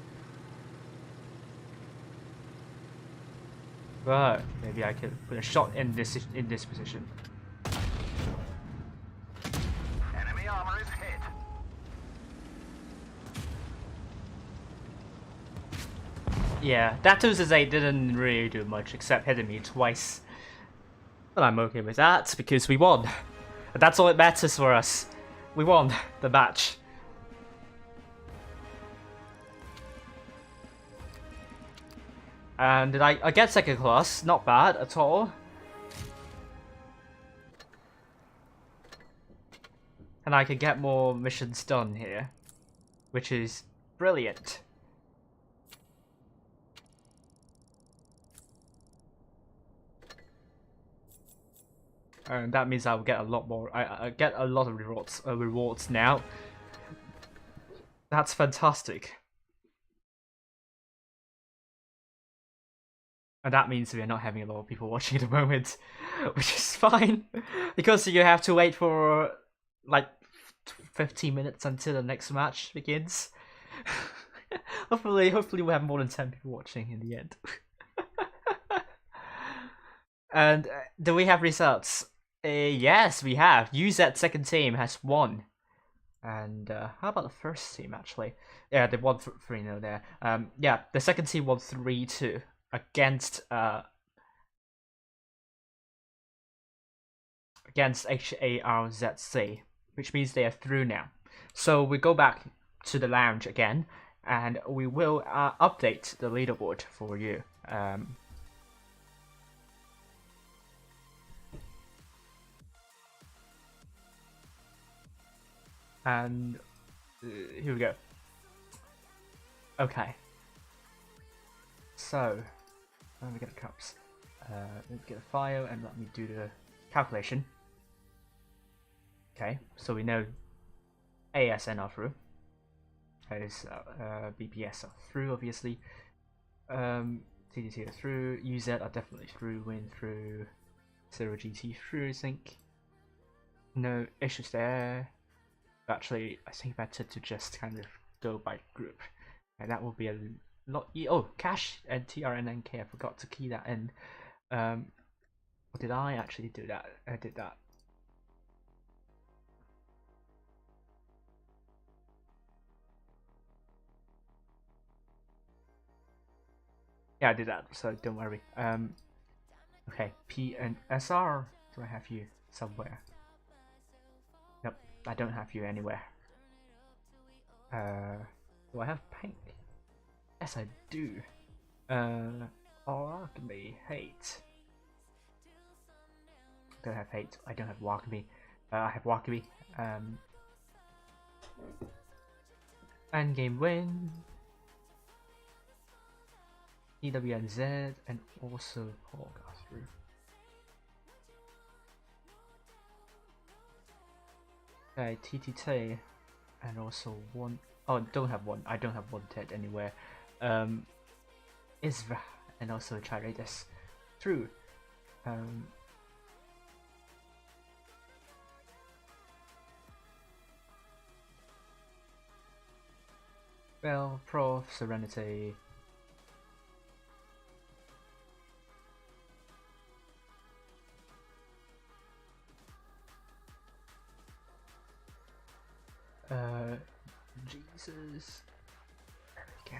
But maybe I could put a shot in this position. Enemy armor is hit. Yeah, that 268 didn't really do much except hitting me twice. But I'm okay with that because we won. And that's all that matters for us. We won the match. And did I get second class? Not bad at all. And I can get more missions done here, which is brilliant. And that means I'll get a lot more. I get a lot of rewards now. That's fantastic. And that means we're not having a lot of people watching at the moment, which is fine, because you have to wait for like 15 minutes until the next match begins. hopefully we'll have more than 10 people watching in the end. And do we have results? Yes, we have. UZ second team has won. And how about the first team actually? Yeah, they won 3-0 there. Yeah, the second team won 3-2 against HARZC, which means they are through now. So we go back to the lounge again, and we will update the leaderboard for you. And here we go. Okay. So let me get the cups. Let me get a file and let me do the calculation. Okay, so we know ASN are through. That is BPS are through, obviously. TDT are through. UZ are definitely through. Win through. 0GT through, I think. No issues there. Actually, I think better to just kind of go by group, and that will be a lot. Oh, Cash and TRNNK, I forgot to key that in. Or did I actually do that? I did that. Yeah, I did that, so don't worry. Okay, P and SR. Do I have you somewhere? Nope, I don't have you anywhere. Do I have Pink? Yes, I do. Alchemy, Hate. Don't have Hate. I don't have Alchemy. I have Alchemy. Endgame win. EWNZ and also Paul got through. Okay, TTT and also one. Oh, don't have one. I don't have Wanted anywhere. Isra and also Charitas through. Well, Prof, Serenity. Jesus. There we go.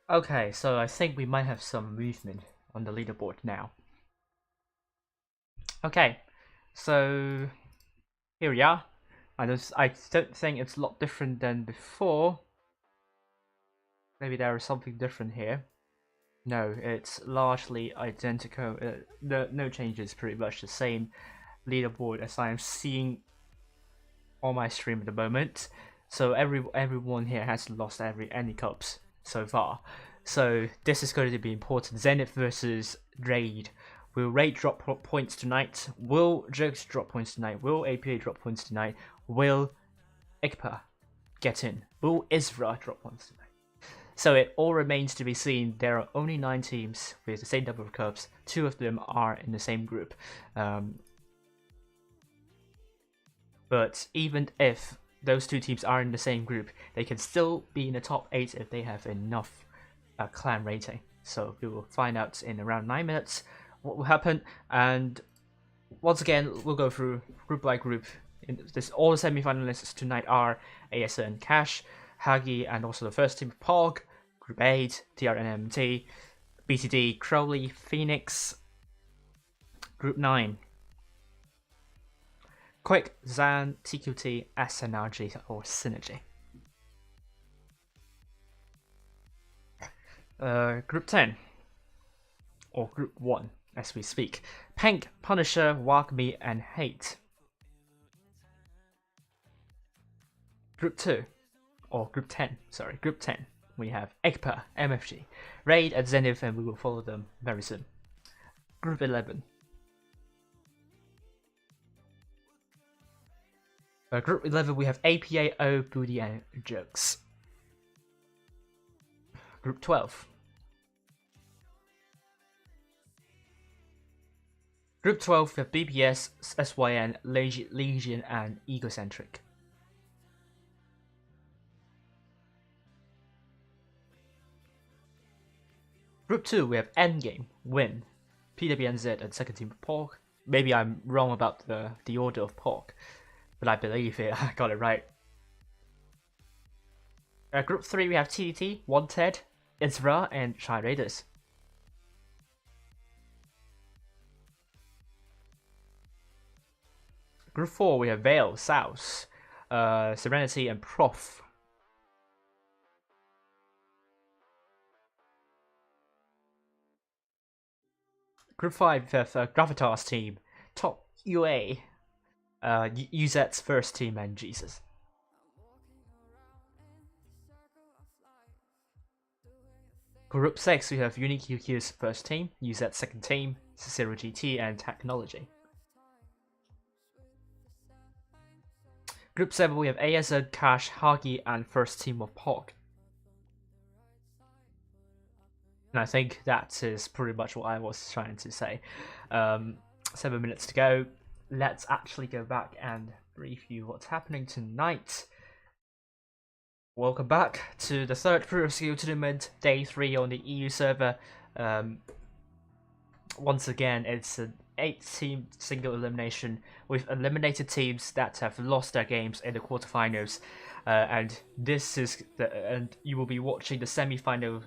Okay, so I think we might have some movement on the leaderboard now. Okay, so here we are. I don't think it's a lot different than before. Maybe there is something different here. No, it's largely identical. No changes, pretty much the same leaderboard as I am seeing on my stream at the moment. So everyone here has lost any cups so far. So this is going to be important. Zenith versus Raid. Will Raid drop points tonight? Will Jokes drop points tonight? Will APA drop points tonight? Will Egpar get in? Will Isra drop points tonight? So it all remains to be seen. There are only 9 teams with the same number of cups. 2 of them are in the same group. But even if those 2 teams are in the same group, they can still be in the top 8 if they have enough clan rating. So we will find out in around 9 minutes what will happen. And once again, we'll go through group by group. All the semi-finalists tonight are ASA and Cash, Hagi, and also the first team of POG, Group 8, TRNMT, BTD, Crowley, Phoenix, Group 9, Quick, Zan, TQT, SNRG, or Synergy. Group 10, or Group 1 as we speak, Pank, Punisher, Wagme, and Hate. Group 2, or Group 10, sorry, Group 10, we have Egpar, MFG, Raid at Zenith, and we will follow them very soon. Group 11. Group 11, we have APA, O, Booty, and Jokes. Group 12. Group 12, we have BPS, SYN, Legion, and Egocentric. Group 2, we have Endgame, Win, PWNZ, and second team of Pork. Maybe I'm wrong about the order of Pork, but I believe I got it right. Group 3, we have TDT, Wanted, Isra, and Shy Raiders. Group 4, we have Vale, South, Serenity, and Prof. Group 5, we have Gravitas team, Top UA, UZ's first team, and Jesus. Group 6, we have Unique UQ's first team, UZ's second team, Cicero GT, and Technology. Group 7, we have ASN, Cash, Hagi, and first team of POG. And I think that is pretty much what I was trying to say. 7 minutes to go. Let's actually go back and brief you what's happening tonight. Welcome back to the third Pro Skill Tournament, Day 3 on the EU server. Once again, it's an 8-team single elimination with eliminated teams that have lost their games in the quarterfinals. And this is and you will be watching the semi-final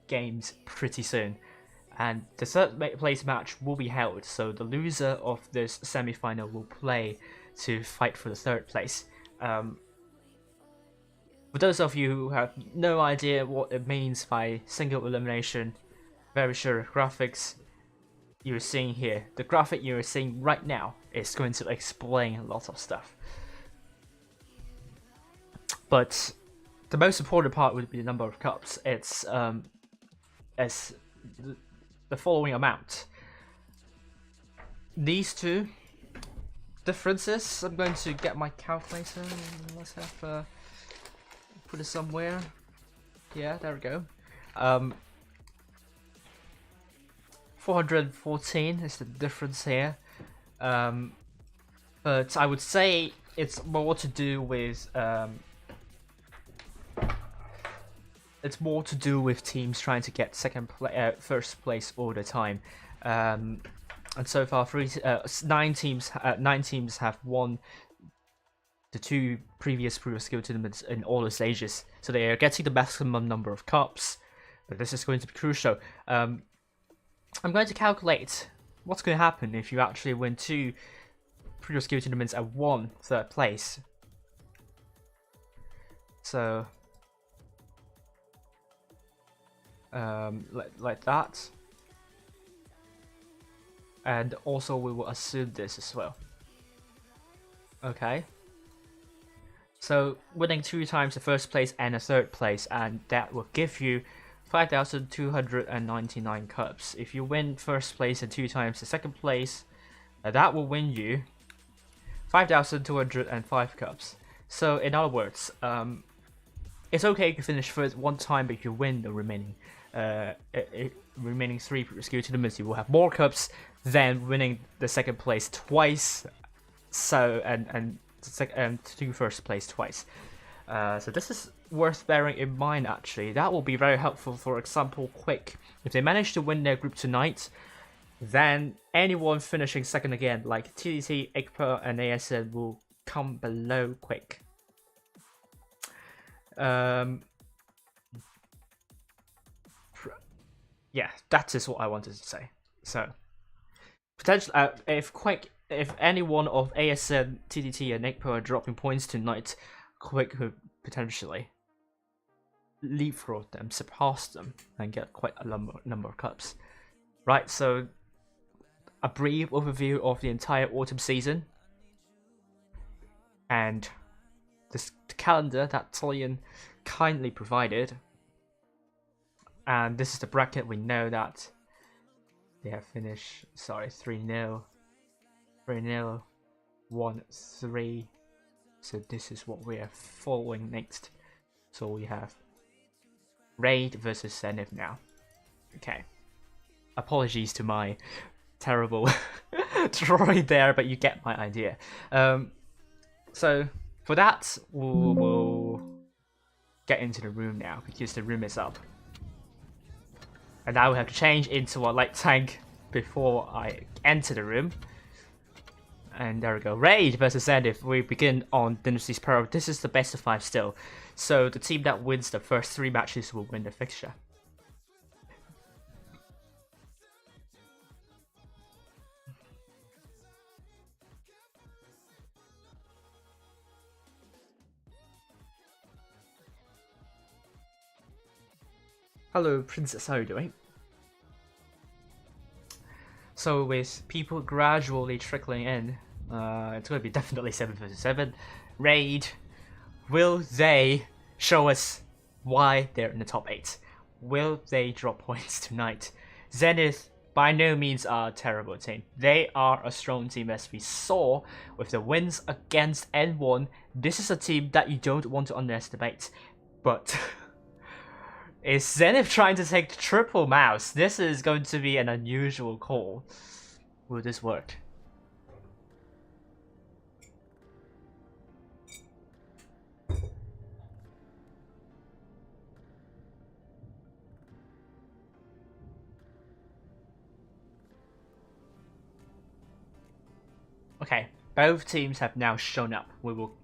games pretty soon, and the third place match will be held, so the loser of this semi-final will play to fight for the third place. For those of you who have no idea what it means by single elimination, very sure graphics you're seeing here, the graphic you're seeing right now is going to explain a lot of stuff, but the most important part would be the number of cups. It's as the following amount. These two differences, I'm going to get my calculator. Let's have put it somewhere. Yeah, there we go. 414 is the difference here. But I would say it's more to do with teams trying to get first place all the time, and so far 9 teams have won the 2 previous Pro Skill tournaments in all the stages, so they are getting the maximum number of cups. But this is going to be crucial. I'm going to calculate what's going to happen if you actually win 2 Pro Skill tournaments and 1 third place. So like that, and also we will assume this as well. Okay, so winning 2 times the first place and a third place, and that will give you 5,299 cups. If you win first place and 2 times the second place, that will win you 5,205 cups. So in other words, it's okay to finish first one time, but if you win the remaining remaining 3 skill tournaments, you will have more cups than winning the second place twice. So and to first place twice. So this is worth bearing in mind. Actually, that will be very helpful. For example, Quick, if they manage to win their group tonight, then anyone finishing second again, like TDT, Egpar, and ASN, will come below Quick. Yeah, that is what I wanted to say. So, potentially, if any one of ASN, TDT, and Egpar are dropping points tonight, Quick could potentially leapfrog them, surpass them, and get quite a number of cups. Right, so a brief overview of the entire autumn season and this calendar that Tolian kindly provided. And this is the bracket. We know that they have finished, 3-0, 3-0, 1-3. So this is what we are following next. So we have Raid versus Zenith now. Okay. Apologies to my terrible drawing there, but you get my idea. So for that, we'll get into the room now, because the room is up. And now we have to change into a light tank before I enter the room. And there we go. Raid versus Zenith. We begin on Dynasty's Pearl. This is the best of 5 still. So the team that wins the first 3 matches will win the fixture. Hello, Princess, how are you doing? So with people gradually trickling in, it's going to be definitely 7 versus 7. Raid, will they show us why they're in the top 8? Will they drop points tonight? Zenith by no means are a terrible team. They are a strong team, as we saw with the wins against N1. This is a team that you don't want to underestimate, but is Zenith trying to take triple mouse? This is going to be an unusual call. Will this work? Okay, both teams have now shown up. We will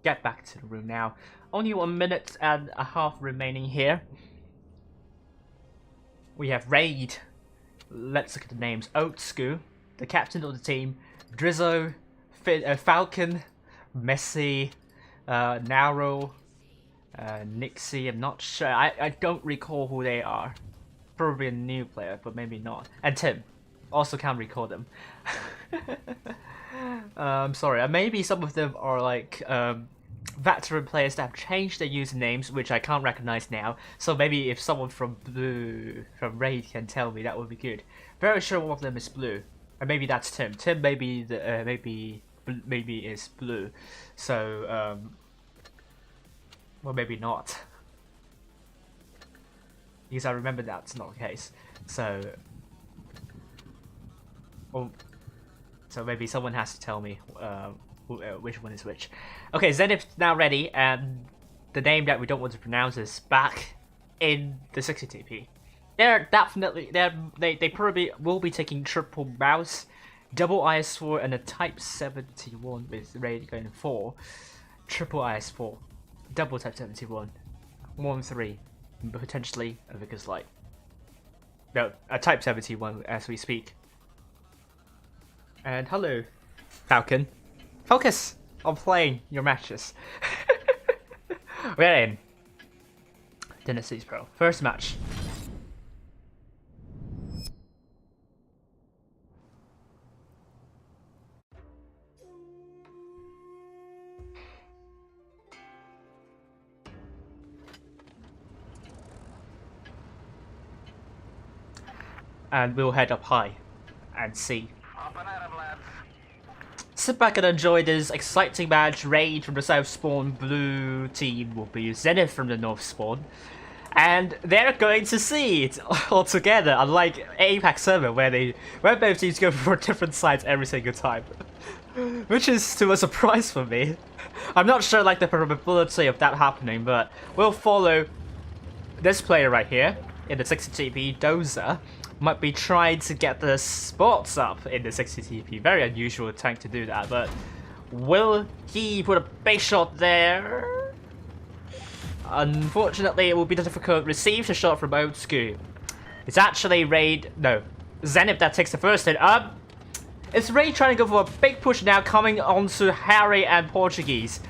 get back to the room now. Only 1 minute and a half remaining here. We have Raid. Let's look at the names. Old School, the captain of the team. Drizzo, Falcon, Messi, Naro, Nixie. I'm not sure. I don't recall who they are. Probably a new player, but maybe not. And Tim. Also can't recall them. Sorry. Maybe some of them are like veteran players that have changed their usernames, which I can't recognize now. So maybe if someone from Raid can tell me, that would be good. Very sure one of them is Blue, and maybe that's Tim. Tim maybe maybe is Blue. So well, maybe not, because I remember that's not the case. So so maybe someone has to tell me which one is which. Okay, Zenith now ready, and the name that we don't want to pronounce is back in the 60TP. They're definitely they probably will be taking triple mouse, double IS4, and a Type 71 with Raid going 4, triple IS4, double Type 71, 1-3, potentially a Vickers Light. No, a Type 71 as we speak. And hello, Falcon. Focus on playing your matches. We're in Dynasty's Pro. First match. And we'll head up high and see. Up and at 'em, lads. sit back and enjoy this exciting match. Raid from the south spawn, blue team will be Zenith from the north spawn. And they're going to see it all together, unlike Apex 7 where both teams go for different sides every single time. Which is to a surprise for me. I'm not sure like the probability of that happening, but we'll follow this player right here in the 60TP, Dozer. Might be trying to get the spots up in the 60TP. Very unusual tank to do that, but will he put a big shot there? Unfortunately, it will be difficult. Receives a shot from Old School. It's actually Zenith that takes the first hit up. It's Raid trying to go for a big push now, coming onto Harry and Portuguese.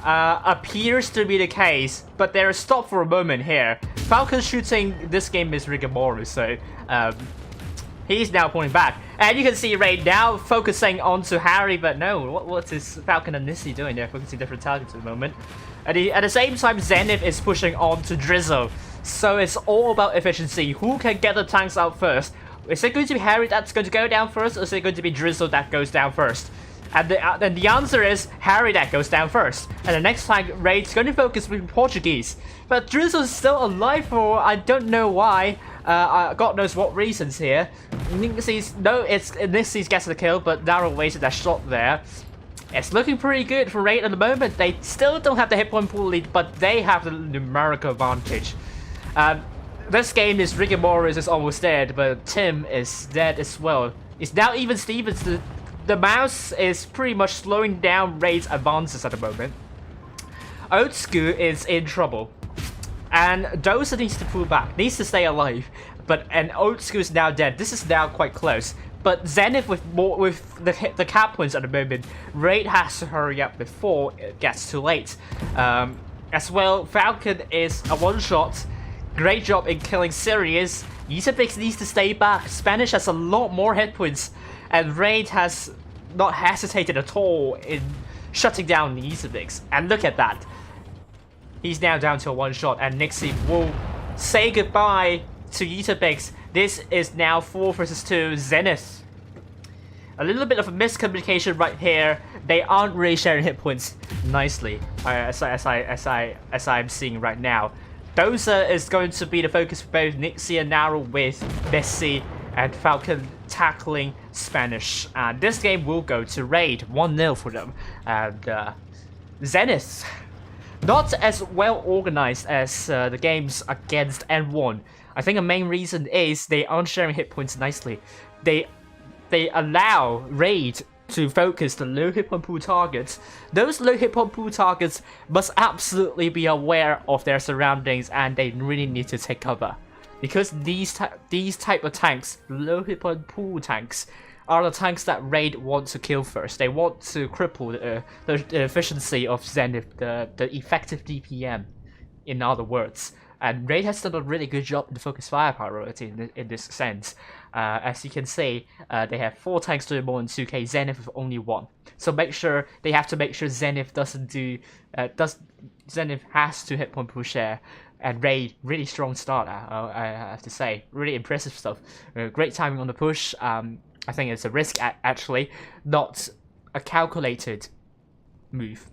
Appears to be the case, but they're stopped for a moment here. Falcon shooting this game is Rigamori, so he's now pulling back. And you can see Raid now focusing onto Harry, but no, what is Falcon and Nissi doing? They're focusing different targets at the moment. At the same time, Zenith is pushing on to Drizzle. So it's all about efficiency. Who can get the tanks out first? Is it going to be Harry that's going to go down first, or is it going to be Drizzle that goes down first? And the answer is Harry that goes down first. And the next time, Raid's going to focus with Portuguese. But Drizzle's still alive for I don't know why. God knows what reasons here. Nissi's gets the kill, but Narrow wasted that shot there. It's looking pretty good for Raid at the moment. They still don't have the hit point pool lead, but they have the numerical advantage. This game is Ricky Morris is almost dead, but Tim is dead as well. It's now even Stevens. The mouse is pretty much slowing down Raid's advances at the moment. Old School is in trouble. And Dozer needs to pull back, needs to stay alive. And Old School is now dead. This is now quite close. But Zenith with the cap points at the moment, Raid has to hurry up before it gets too late. As well, Falcon is a one-shot. Great job in killing Sirius. Yusufix needs to stay back. Spanish has a lot more hit points. And Raid has not hesitated at all in shutting down Yusufix. And look at that. He's now down to a one-shot. And Nixie will say goodbye to Yusufix. This is now 4 versus 2 Zenith. A little bit of a miscommunication right here. They aren't really sharing hit points nicely, as I'm seeing right now. Dozer is going to be the focus for both Nixie and Naro, with Messi and Falcon tackling Spanish. And this game will go to Raid, 1-0 for them. And Zenith, not as well organized as the games against N1. I think the main reason is they aren't sharing hit points nicely. They allow Raid to focus the low hit point pool targets. Those low hit point pool targets must absolutely be aware of their surroundings, and they really need to take cover. Because these type of tanks, low hit point pool tanks, are the tanks that Raid want to kill first. They want to cripple the efficiency of Zenith, the effective DPM, in other words. And Raid has done a really good job in the focus fire priority in this sense. As you can see, they have 4 tanks doing more than 2k, Zenith with only 1. So they have to make sure Zenith Zenith has to hit point pool share. And Raid, really strong start, I have to say. Really impressive stuff. Great timing on the push. I think it's a risk actually, not a calculated move.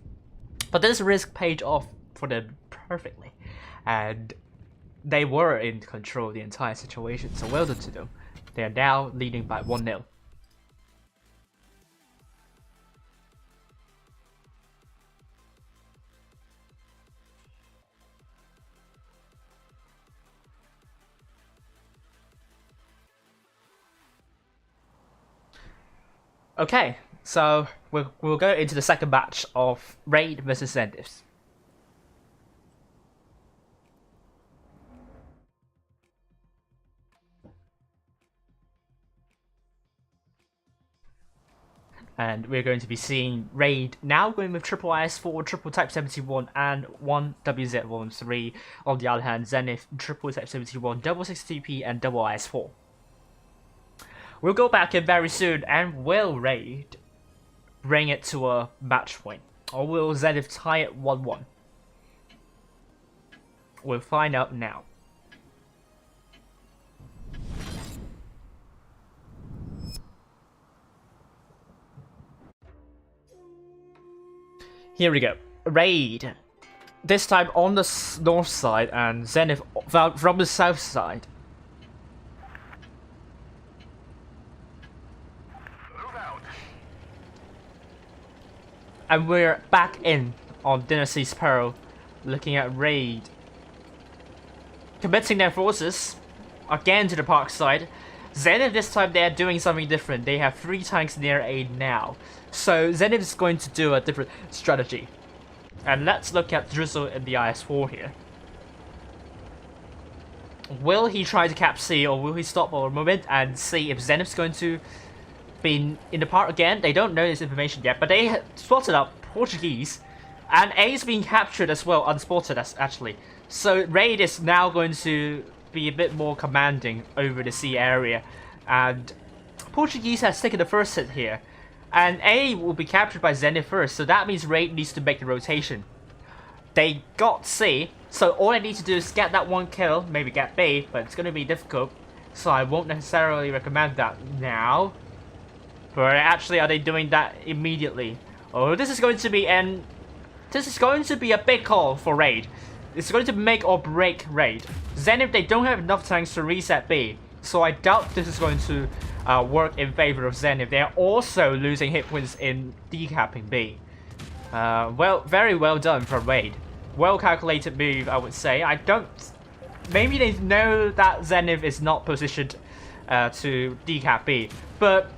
But this risk paid off for them perfectly. And they were in control of the entire situation, so well done to them. They are now leading by 1-0. Okay, so we'll go into the second match of Raid versus Zenith. And we're going to be seeing Raid now going with triple IS4, triple Type 71, and 1 WZ13. On the other hand, Zenith, triple Type 71, double 60TP, and double IS4. We'll go back in very soon, and will Raid bring it to a match point? Or will Zenith tie it 1-1? We'll find out now. Here we go. Raid. This time on the north side and Zenith from the south side. Move out. And we're back in on Dynasty's Pearl, looking at Raid. Committing their forces again to the park side. Zenith this time they are doing something different. They have 3 tanks near A now. So Zenith is going to do a different strategy. And let's look at Drizzle in the IS-4 here. Will he try to cap C or will he stop for a moment and see if Zenith's going to be in the park again? They don't know this information yet, but they spotted up Portuguese. And A is being captured as well, unspotted actually. So Raid is now going to be a bit more commanding over the C area. And Portuguese has taken the first hit here. And A will be captured by Zenith first, so that means Raid needs to make the rotation. They got C, so all I need to do is get that 1 kill, maybe get B, but it's going to be difficult. So I won't necessarily recommend that now. But actually, are they doing that immediately? Oh, this is going to be a big call for Raid. It's going to make or break Raid. Zenith, they don't have enough tanks to reset B, so I doubt this is going to work in favor of Zenith. They are also losing hit points in decapping B. Well, very well done from Raid. Well calculated move, I would say. I don't... Maybe they know that Zenith is not positioned to decap B, but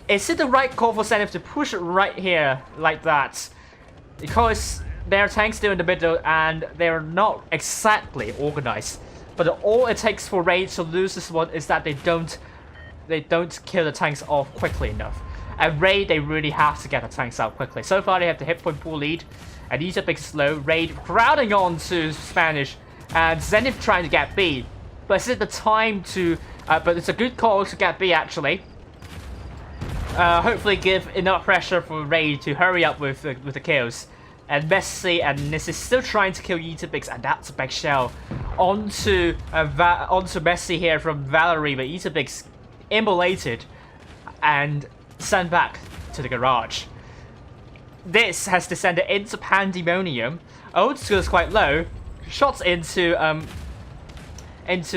is it the right call for Zenith to push it right here like that? Because their tanks still in the middle and they're not exactly organized. But all it takes for Raid to lose this one is that they don't kill the tanks off quickly enough. And Raid, they really have to get the tanks out quickly. So far they have the hit point pool lead, and these are big slow. Raid crowding on to Spanish, and Zenith trying to get B. But is it the time to... but it's a good call to get B actually. Hopefully give enough pressure for Raid to hurry up with the kills. And Messi and Nis is still trying to kill Etabix, and that's a big shell onto Messi here from Valerie, but Etabix immolated and sent back to the garage. This has descended into pandemonium. Old school is quite low. Shots into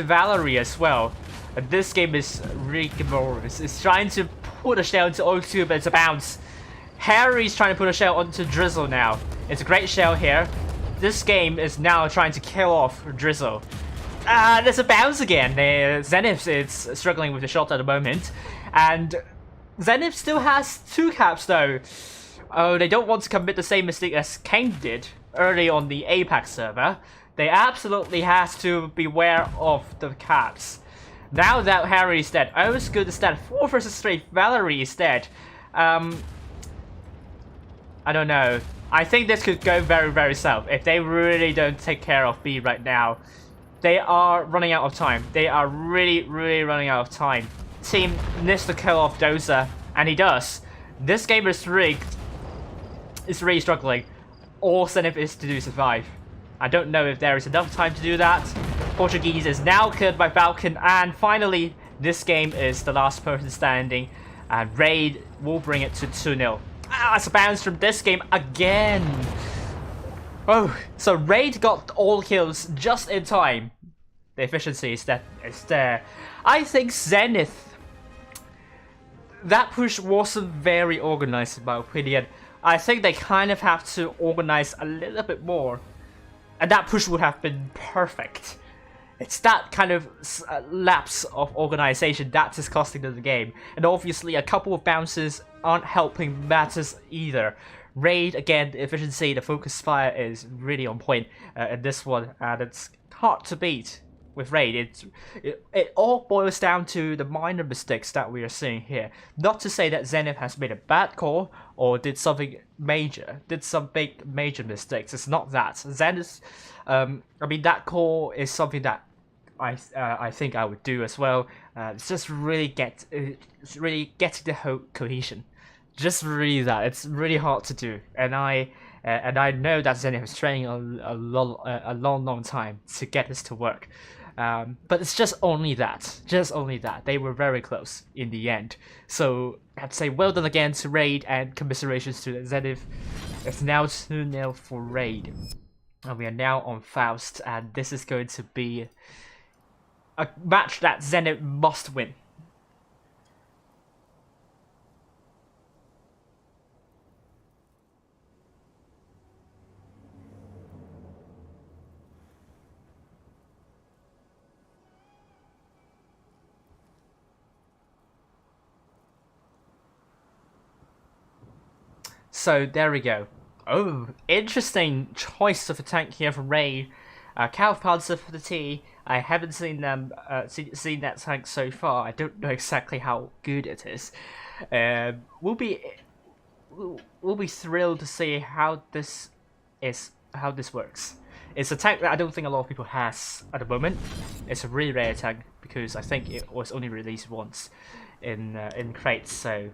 Valerie as well. And this game is rigorous. It's trying to put a shell into old school, but it's a bounce. Harry's trying to put a shell onto Drizzle now. It's a great shell here. This game is now trying to kill off Drizzle. There's a bounce again. Zenith is struggling with the shot at the moment. And Zenith still has 2 caps though. Oh, they don't want to commit the same mistake as Kane did early on the APAC server. They absolutely have to beware of the caps. Now that Harry is dead, Old School is dead, 4 versus 3, Valerie is dead. I don't know. I think this could go very, very south if they really don't take care of B right now. They are running out of time. They are really, really running out of time. Team needs to kill off Doza, and he does. This game is rigged. It's really struggling. All Zenith is to do is survive. I don't know if there is enough time to do that. Portuguese is now killed by Falcon, and finally, this game is the last person standing, and Raid will bring it to 2-0. It's a bounce from this game again. Oh, so Raid got all kills just in time. The efficiency is there. I think Zenith, that push wasn't very organized in my opinion. I think they kind of have to organize a little bit more, and that push would have been perfect. It's that kind of lapse of organization that is costing them the game. And obviously a couple of bounces aren't helping matters either. Raid, again, the efficiency, the focus fire is really on point in this one. And it's hard to beat with Raid. It all boils down to the minor mistakes that we are seeing here. Not to say that Zenith has made a bad call or did something major, did some big major mistakes. It's not that. Zenith, I mean, that call is something that I think I would do as well. It's just really getting the whole cohesion. Just really that. It's really hard to do, and I know that Zenith is training a long time to get this to work. But it's just only that. Just only that. They were very close in the end. So I'd say well done again to Raid and commiserations to Zenith. It's now 2-0 for Raid. And we are now on Faust, and this is going to be a match that Zenith must win. So there we go. Oh, interesting choice of a tank here from Ray. Panzer for the T. I haven't seen them seen that tank so far. I don't know exactly how good it is. We'll be thrilled to see how this works. It's a tank that I don't think a lot of people has at the moment. It's a really rare tank because I think it was only released once in crates. So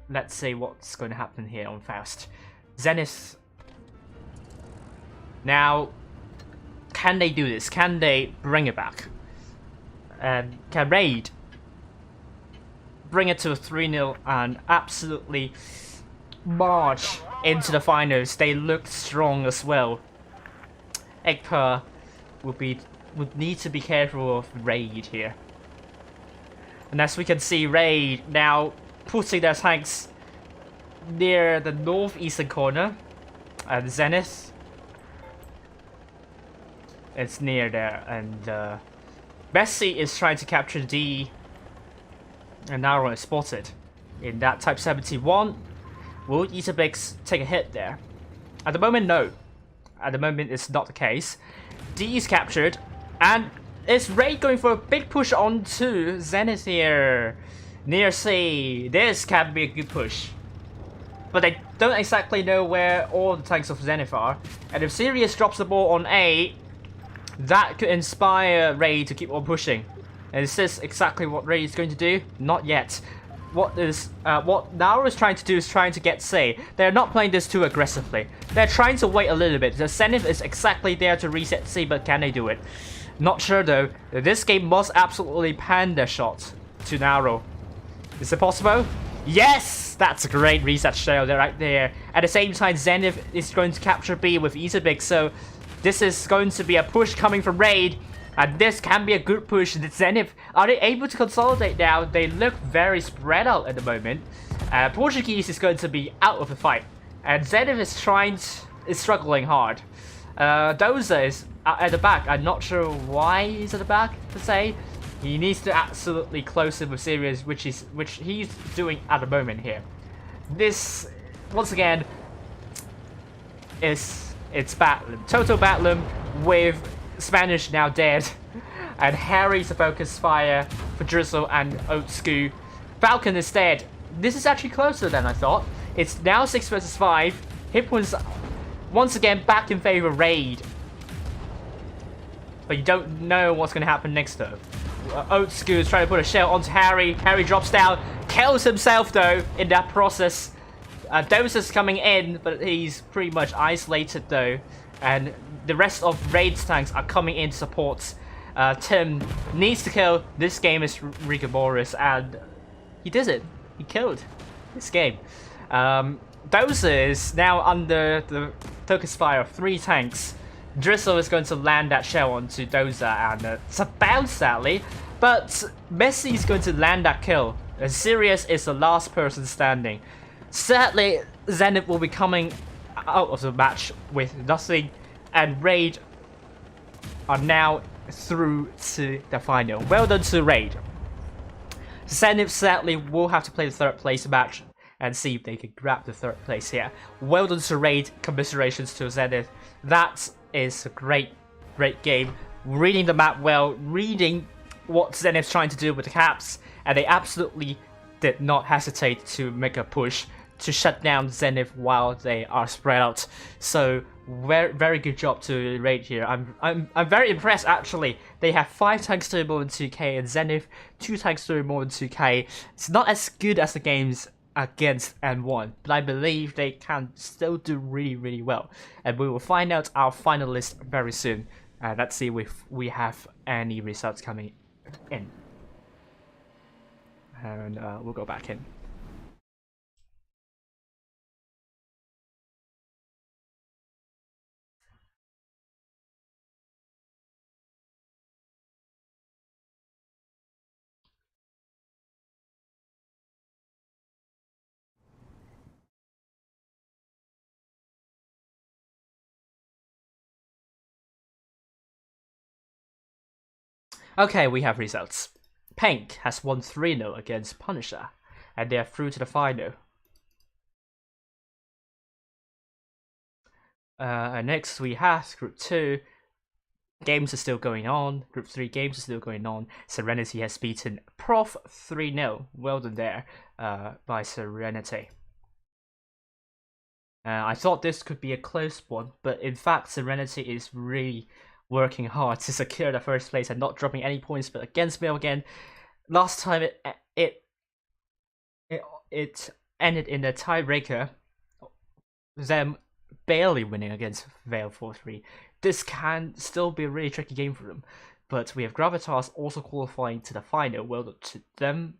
let's see what's going to happen here on Faust. Zenith. Now, can they do this? Can they bring it back? And can Raid bring it to a 3-0 and absolutely march into the finals? They look strong as well. Egpar would need to be careful of Raid here. And as we can see, Raid now putting their tanks near the northeastern corner, and Zenith, it's near there, and Messi is trying to capture D, and Naro is spotted in that Type 71. Will Eaterbix take a hit there? At the moment, no. At the moment, it's not the case. D is captured, and is Raid going for a big push onto Zenith here? Near C, this can be a good push. But they don't exactly know where all the tanks of Zenith are. And if Sirius drops the ball on A, that could inspire Ray to keep on pushing. And is this exactly what Ray is going to do? Not yet. What Naro is trying to do is trying to get C. They're not playing this too aggressively. They're trying to wait a little bit. The Zenith is exactly there to reset C, but can they do it? Not sure though. This game must absolutely pan their shot to Naro. Is it possible? Yes! That's a great reset shell there, right there. At the same time, Zenith is going to capture B with Eaterbix, so this is going to be a push coming from Raid, and this can be a good push. The Zenith, are they able to consolidate now? They look very spread out at the moment. Portuguese is going to be out of the fight, and Zenith is struggling hard. Dozer is at the back. I'm not sure why he's at the back per se. He needs to absolutely close him with Sirius, which he's doing at the moment here. This, once again, it's Batlum. Total Batlum with Spanish now dead. And Harry's the focus fire for Drizzle and Oatsku. Falcon is dead. This is actually closer than I thought. It's now 6 versus 5. Hip was once again back in favor of Raid. But you don't know what's going to happen next though. Oatsku is trying to put a shell onto Harry. Harry drops down, kills himself though in that process. Dozer's coming in, but he's pretty much isolated though. And the rest of Raid's tanks are coming in to support. Tim needs to kill. This game is rigorous, and he does it. He killed this game. Dozer is now under the focus fire of 3 tanks. Drizzle is going to land that shell onto Dozer, and it's a bounce sadly, but Messi is going to land that kill. And Sirius is the last person standing. Sadly, Zenith will be coming out of the match with nothing, and Raid are now through to the final. Well done to Raid. Zenith sadly will have to play the 3rd place match and see if they can grab the 3rd place here. Well done to Raid. Commiserations to Zenith. That is a great game. Reading the map well, reading what Zenith's trying to do with the caps, and they absolutely did not hesitate to make a push to shut down Zenith while they are spread out. So very good job to Raid here. I'm very impressed actually. They have 5 tanks doing more than 2k, and Zenith 2 tanks doing more than 2k. It's not as good as the games against N1, but I believe they can still do really well, and we will find out our finalists very soon. Let's see if we have any results coming in. And we'll go back in. Okay, we have results. Pink has won 3-0 against Punisher, and they are through to the final. And next we have Group 2. Games are still going on. Group 3 games are still going on. Serenity has beaten Prof 3-0. Well done there by Serenity. I thought this could be a close one, but in fact Serenity is really working hard to secure the first place and not dropping any points. But against Vale again, last time it ended in a tiebreaker, them barely winning against Vale 4-3. This can still be a really tricky game for them, but we have Gravitas also qualifying to the final. Well done to them.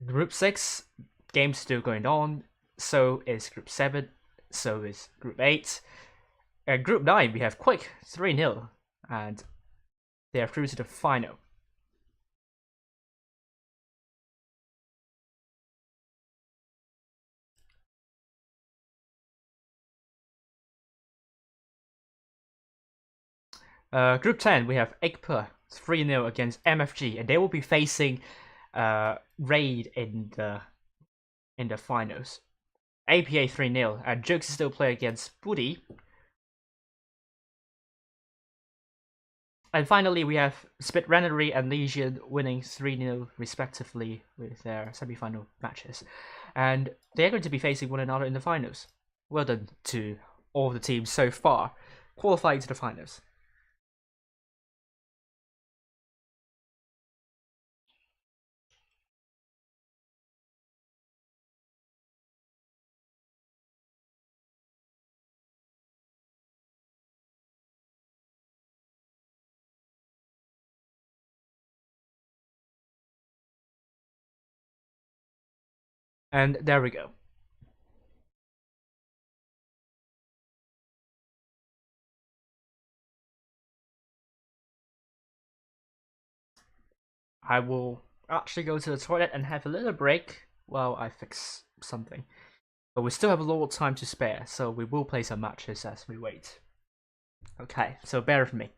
Group 6 games still going on. So is Group 7. So is Group 8. And Group 9 we have Quick 3-0, and they are through to the final. Group 10 we have Egpar 3-0 against MFG, and they will be facing Raid in the finals. APA 3-0, and Jukes still play against Booty. And finally we have Spit Rennery and Legion winning 3-0 respectively with their semi-final matches, and they're going to be facing one another in the finals. Well done to all the teams so far qualifying to the finals. And there we go. I will actually go to the toilet and have a little break while I fix something. But we still have a lot of time to spare, so we will play some matches as we wait. Okay, so bear with me.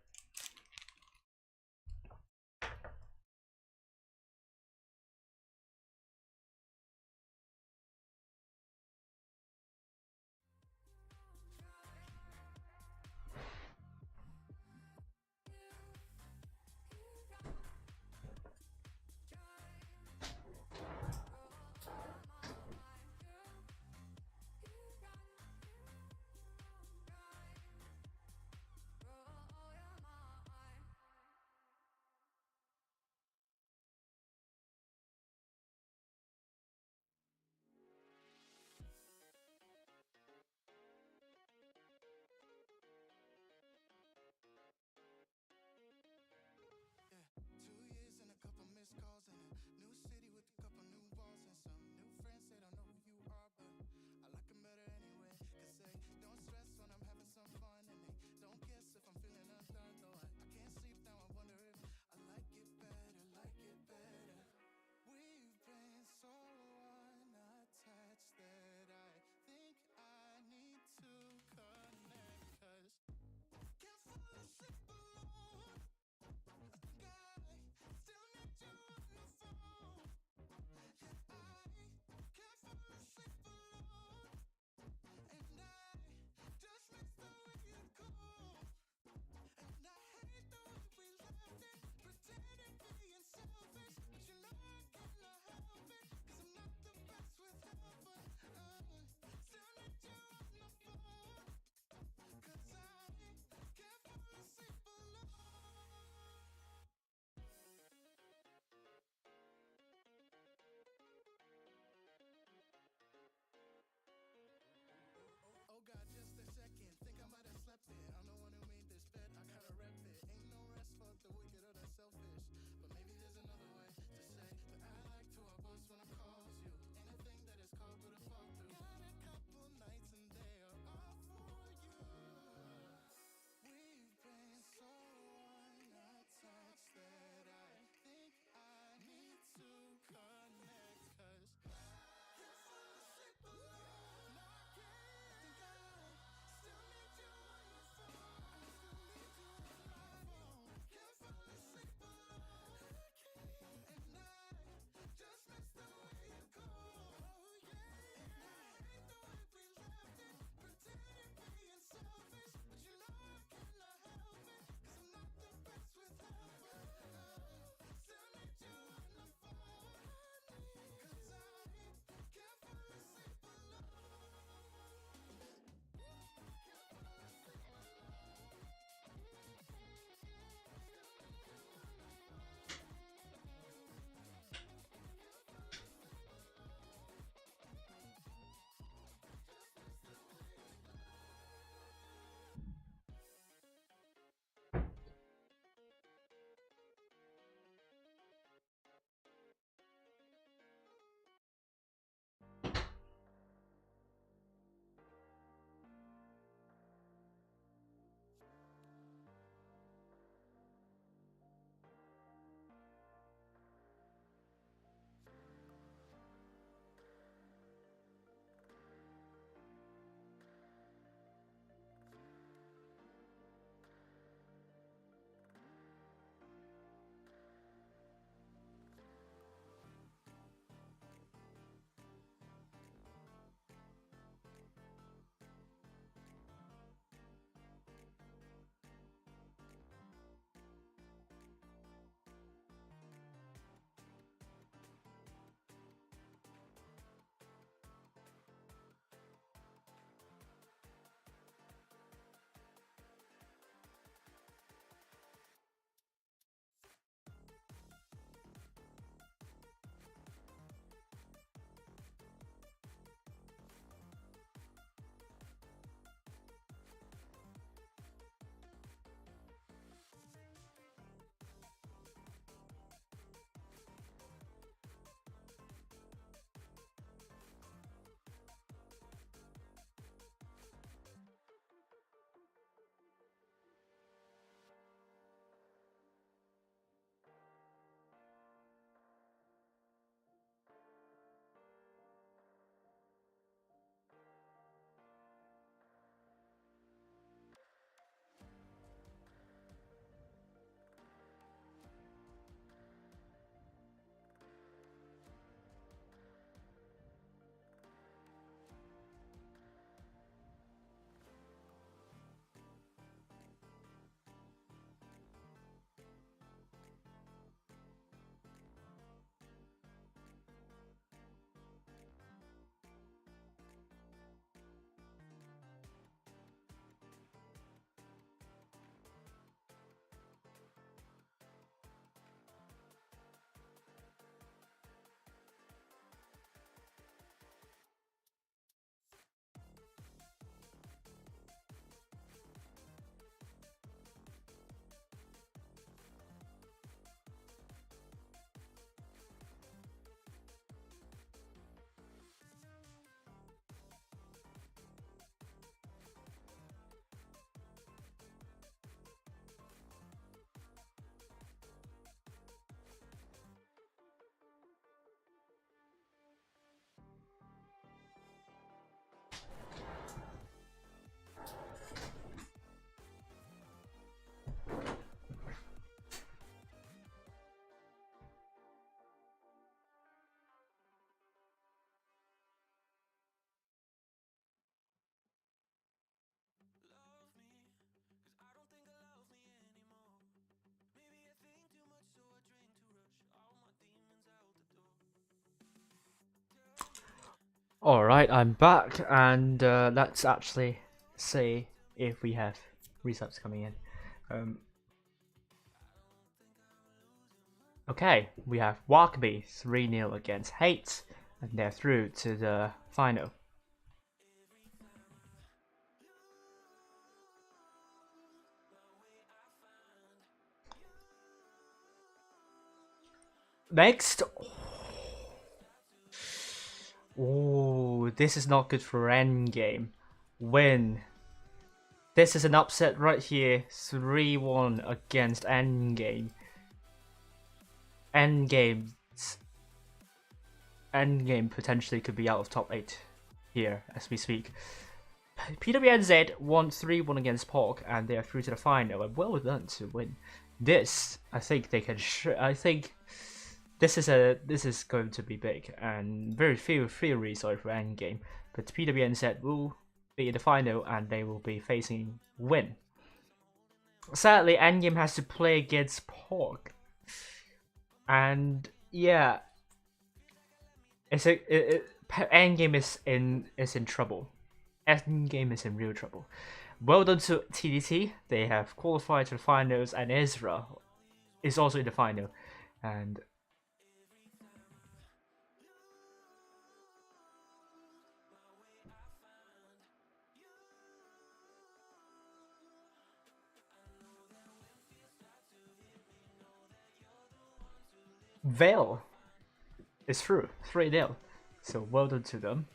Alright, I'm back, and let's actually see if we have resubs coming in. Okay, we have Walkby 3-0 against Hate, and they're through to the final. Next. Oh, this is not good for Endgame. Win. This is an upset right here. 3-1 against Endgame. Endgame potentially could be out of top 8 here as we speak. PWNZ won 3-1 against Pork, and they are through to the final. And well done to win this. I think they can. I think this is going to be big, and very few theory sorry for Endgame. But PWNZ will be in the final, and they will be facing Win. Sadly, Endgame has to play against Pork, and yeah, Endgame is in trouble. Endgame is in real trouble. Well done to TDT. They have qualified to the finals, and Ezra is also in the final. And Vale is through 3-0. So well done to them.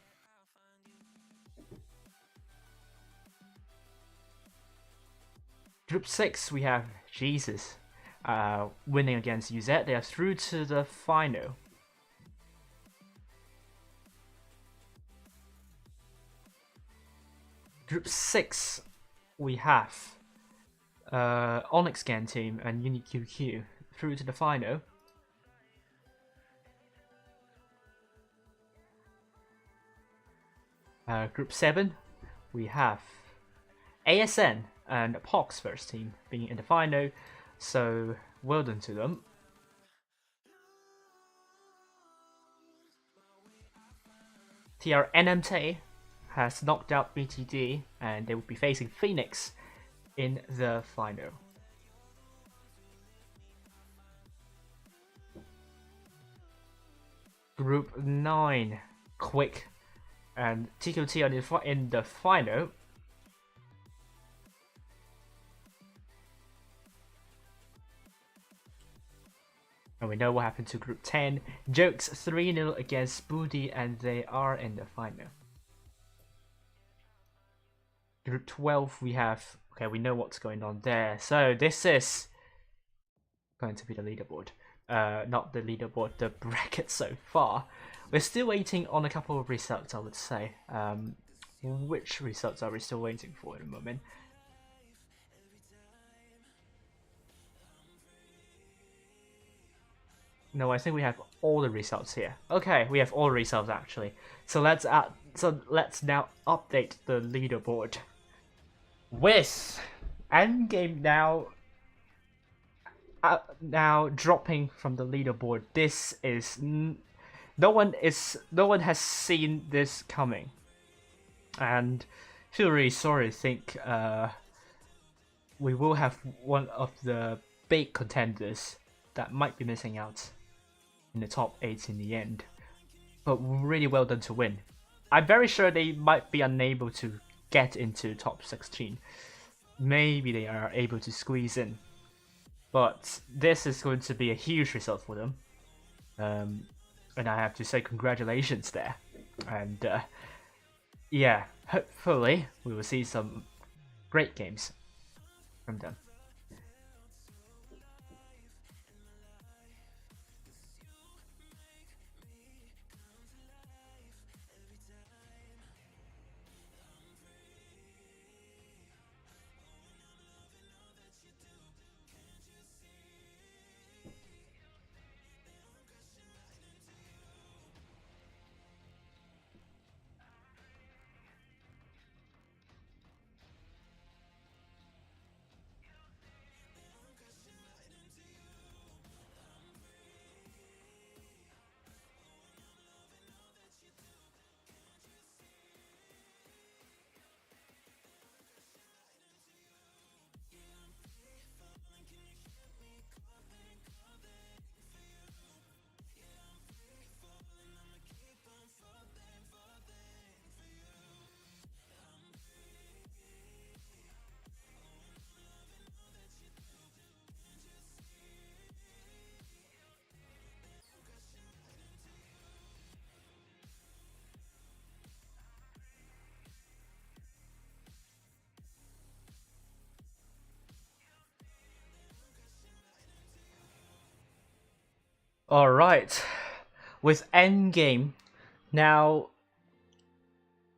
Group 6, we have Jesus winning against UZ. They are through to the final. Group 6, we have Onyx Scan Team and UniQQ through to the final. Group 7, we have ASN and POC's first team being in the final, so well done to them. TRNMT has knocked out BTD, and they will be facing Phoenix in the final. Group 9, Quick and TQT are in the final. And we know what happened to Group 10. Jokes 3-0 against Booty, and they are in the final. Group 12, we have... Okay, we know what's going on there. So this is going to be the leaderboard. Not the leaderboard, the bracket so far. We're still waiting on a couple of results, I would say. Which results are we still waiting for at the moment? No, I think we have all the results here. Okay, we have all the results actually. So let's now update the leaderboard. With Endgame now dropping from the leaderboard. This is no one has seen this coming, and I feel really sorry to think we will have one of the big contenders that might be missing out in the top 8 in the end. But really well done to win. I'm very sure they might be unable to get into top 16. Maybe they are able to squeeze in. But this is going to be a huge result for them. And I have to say congratulations there. And yeah, hopefully we will see some great games from them. Alright, with Endgame, now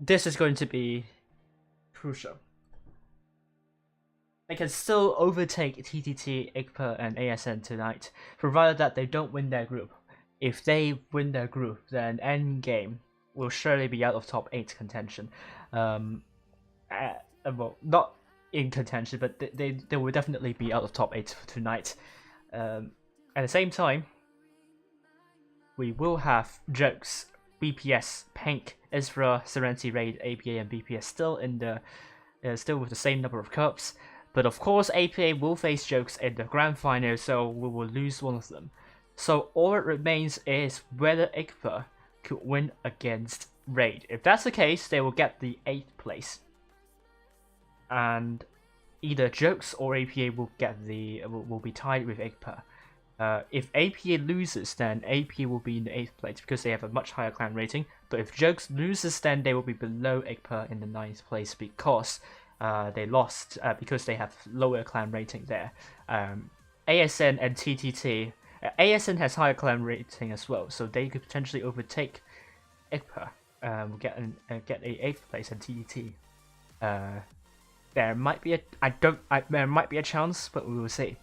this is going to be crucial. They can still overtake TTT, Egpar and ASN tonight, provided that they don't win their group. If they win their group, then Endgame will surely be out of top 8 contention. Well, not in contention, but they will definitely be out of top 8 for tonight. At the same time, we will have Jokes, BPS, Pink, Ezra, Serenity, Raid, APA, and BPS still in the still with the same number of cups. But of course, APA will face Jokes in the grand final, so we will lose one of them. So all it remains is whether Egpar could win against Raid. If that's the case, they will get the 8th place, and either Jokes or APA will get will be tied with Egpar. If APA loses, then APA will be in the 8th place because they have a much higher clan rating. But if Jokes loses, then they will be below Egpar in the 9th place because they lost because they have lower clan rating there. ASN and TTT. ASN has higher clan rating as well, so they could potentially overtake Egpar, get a 8th place, and TTT. There might be a chance, but we will see.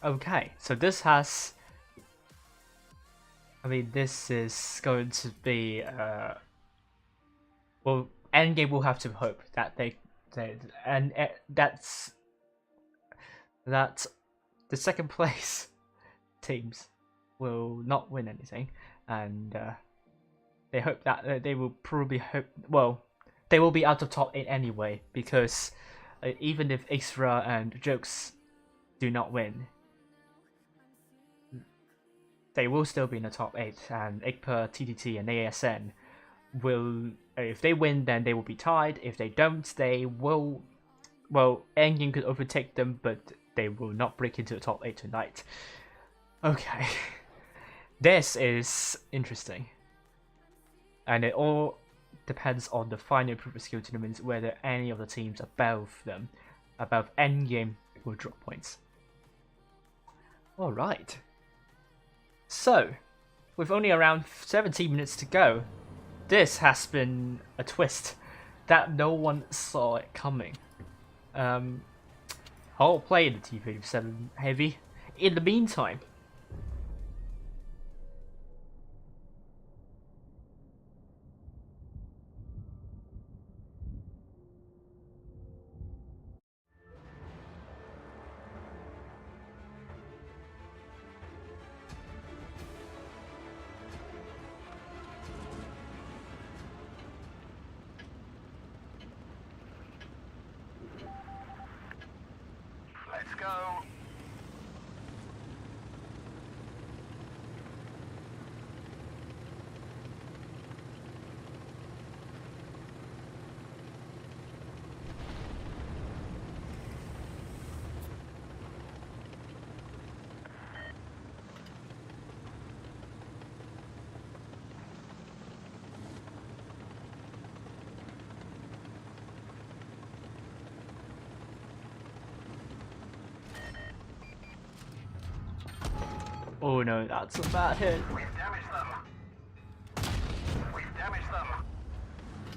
Okay, so this has. I mean, this is going to be. Well, Endgame will have to hope that that's the second place teams will not win anything, and they hope that they will probably hope. Well, they will be out of top 8 anyway, because even if Extra and Jokes do not win, they will still be in the top 8, and Egpar, TTT, and ASN will. If they win, then they will be tied. If they don't, they will. Well, Endgame could overtake them, but they will not break into the top 8 tonight. Okay, this is interesting, and it all depends on the final proof of skill tournaments whether any of the teams above Endgame will drop points. All right. So, with only around 17 minutes to go, this has been a twist that no one saw it coming. I'll play the T-37 Heavy. In the meantime, Let's go. oh no, that's a bad hit. We've damaged them. We've damaged them.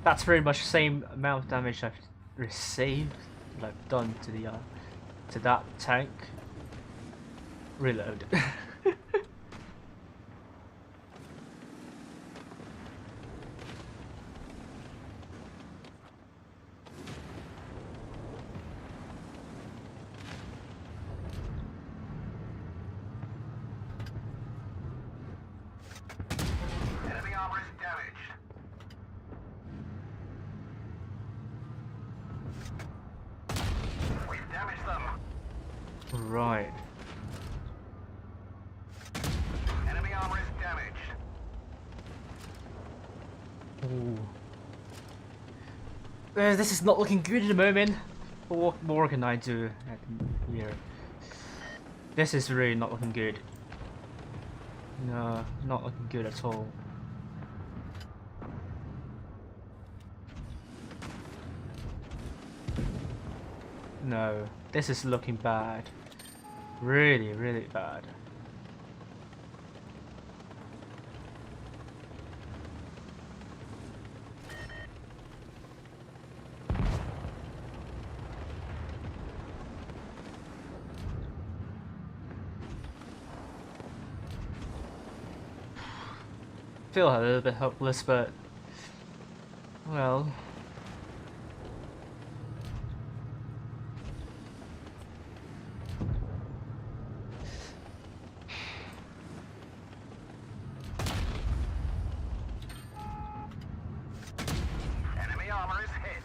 That's pretty much the same amount of damage I've received, that I've done to that tank. Reload. Enemy armor is damaged. We've damaged them. Right. Enemy armor is damaged. Ooh. This is not looking good at the moment. But what more can I do here? This is really not looking good. No, not looking good at all. No, this is looking bad. Really, really bad. Feel a little bit helpless, but well. Enemy armor is hit.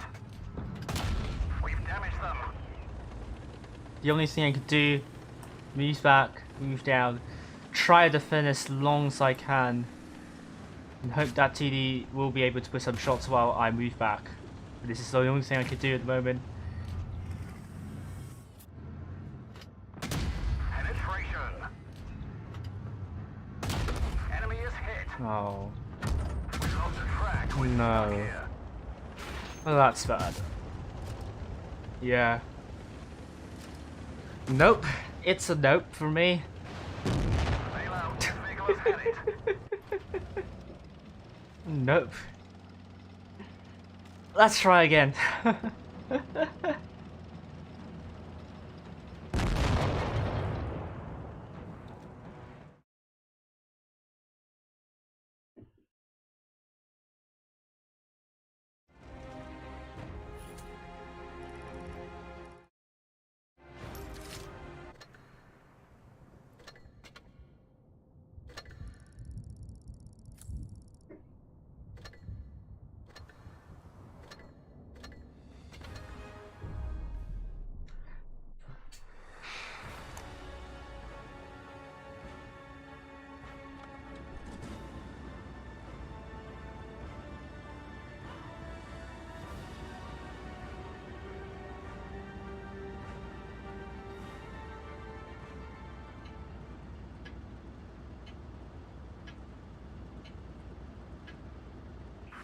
We've damaged them. The only thing I could do, move back, move down, try to defend as long as I can, and hope that TD will be able to put some shots while I move back. But this is the only thing I could do at the moment. Penetration. Enemy is hit. Oh, We've lost the track. We're no. stuck here. Well, that's bad. Yeah. Nope. It's a nope for me. Bail out. This vehicle is headed. Nope. Let's try again.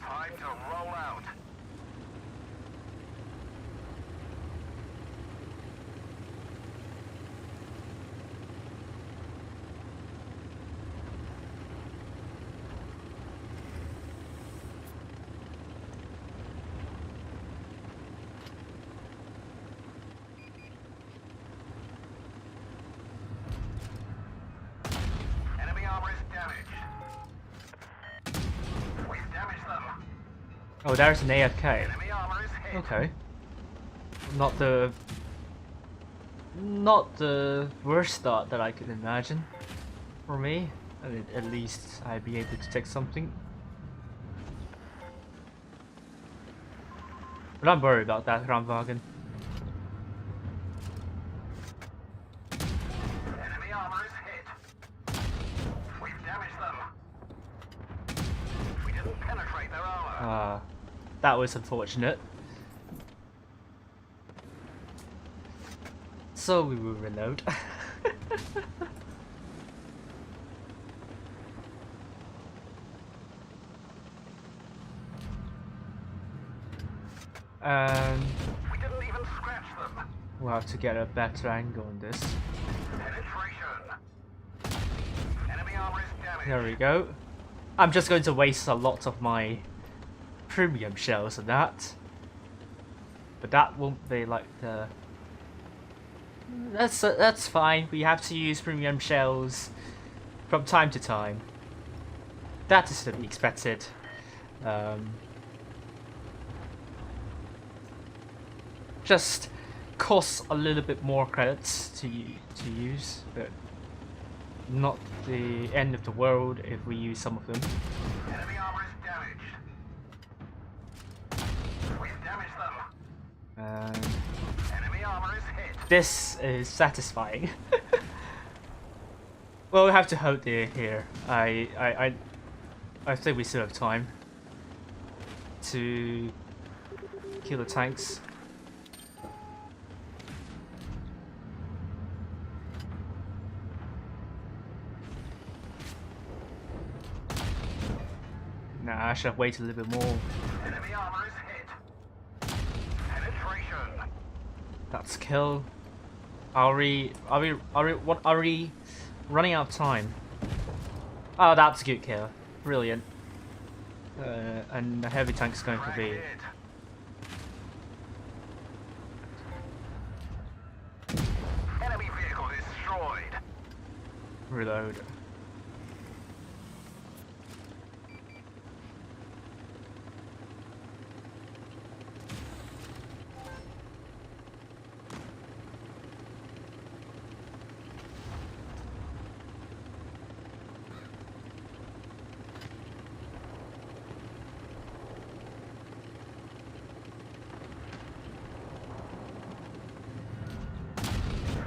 Time to roll out. Enemy armor is damaged. We've damaged them. Oh, there's an AFK. Enemy armor is hit. Okay. Not the worst start that I could imagine for me. At least I'd be able to take something. But I'm worried about that Ramwagen. Enemy armor is hit. We've damaged them. We didn't penetrate their armor. That was unfortunate. So we will reload. And We didn't even scratch them. we'll have to get a better angle on this. Penetration. Enemy armor is damaged. There we go. I'm just going to waste a lot of my premium shells on that. But that won't be like the... That's fine. We have to use premium shells from time to time. That is to be expected. Just costs a little bit more credits to use, but not the end of the world if we use some of them. Enemy armor is damaged. We've damaged them. And Enemy armor is hit. this is satisfying. Well, we have to hold there here. I think we still have time to kill the tanks. Nah, I should have waited a little bit more. Enemy armor is hit. Penetration. That's kill. Are we running out of time? Oh, that's a good kill. Brilliant. And the heavy tank's going to be... Enemy vehicle destroyed. Reload.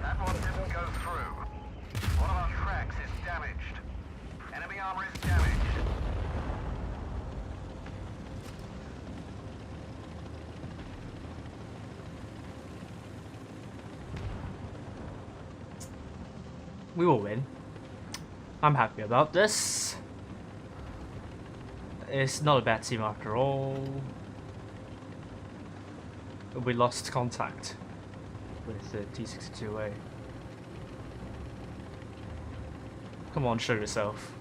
That one didn't go through. One of our tracks is damaged. Enemy armor is damaged. We will win. I'm happy about this. It's not a bad team after all. We lost contact with the T62A. Come on, show yourself.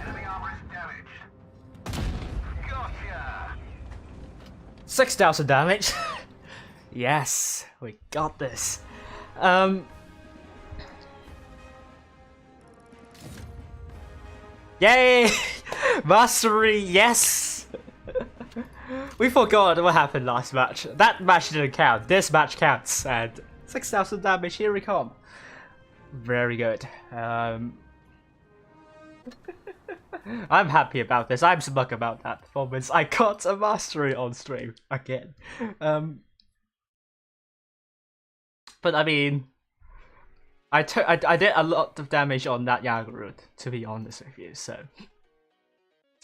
Enemy armor is damaged. Gotcha! 6,000 damage. Yes, we got this. Yay! Mastery, yes! We forgot what happened last match. That match didn't count. This match counts. And 6,000 damage, here we come. Very good. I'm happy about this. I'm smug about that performance. I got a mastery on stream again. But I mean, I did a lot of damage on that Jager route, to be honest with you. So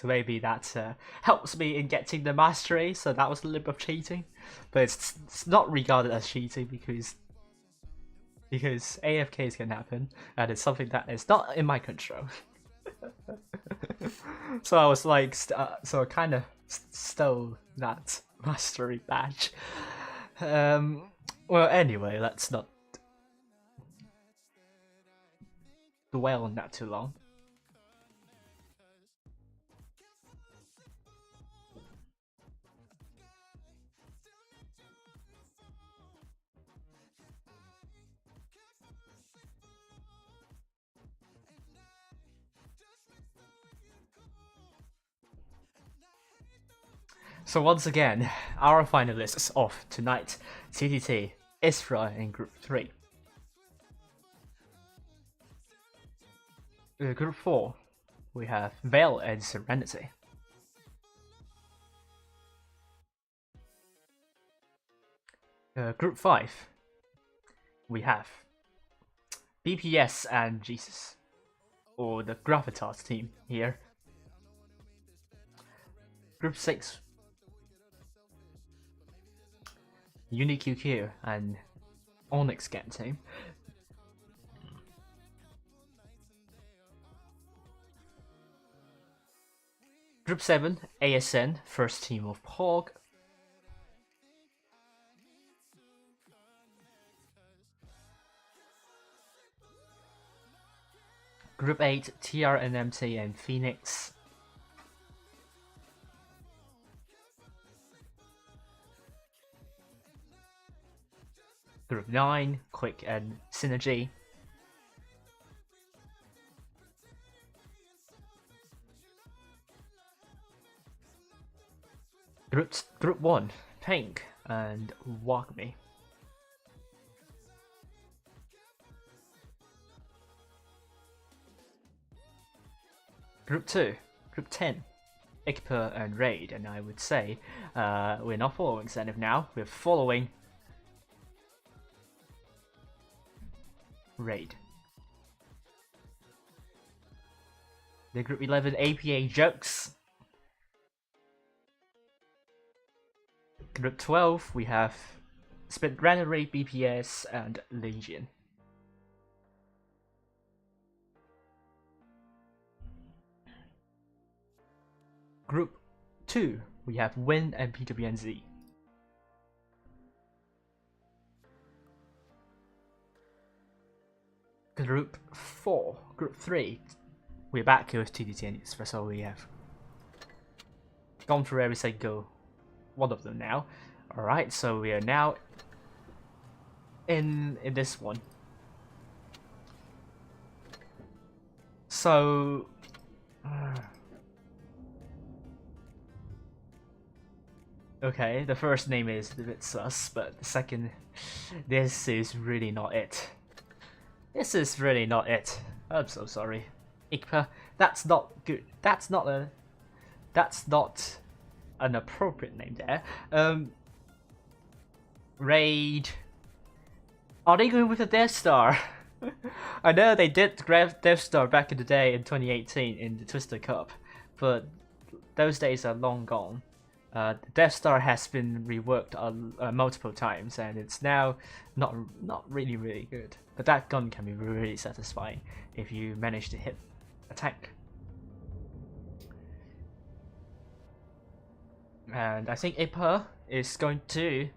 maybe that helps me in getting the mastery. So that was a little bit of cheating, but it's not regarded as cheating because AFKs can happen, and it's something that is not in my control. So I was like, so I kind of stole that mastery badge. Well, anyway, let's not dwell on that too long. So once again, our finalists of tonight, CTT, Isra in Group 3. Group 4, we have Veil and Serenity. Group 5, we have BPS and Jesus, or the Gravitas team here. Group 6, UniQQ and Onyx Gang team. Group 7, ASN, first team of Hog. Group 8, TRNMT and Phoenix. Group 9, Quick and Synergy. Group 1, Pink and Wagme. Group 2, Group 10, Egpar and Raid, and I would say we're not following Zenith now, we're following Raid. The Group 11, APA Jokes. Group 12, we have Split Granary, BPS, and Legion. Group 2, we have Win and PWNZ. Group 4, Group 3. We're back with TDT, that's all we have. Gone through every single one of them now. Alright, so we are now in this one. So okay, the first name is a bit sus, but the second, this is really not it. This is really not it. I'm so sorry. Egpar, that's not good. That's not an appropriate name there. Raid. Are they going with a Death Star? I know they did grab Death Star back in the day in 2018 in the Twister Cup, but those days are long gone. The Death Star has been reworked multiple times, and it's now not really good. But that gun can be really satisfying if you manage to hit a tank. And I think Egpar is going to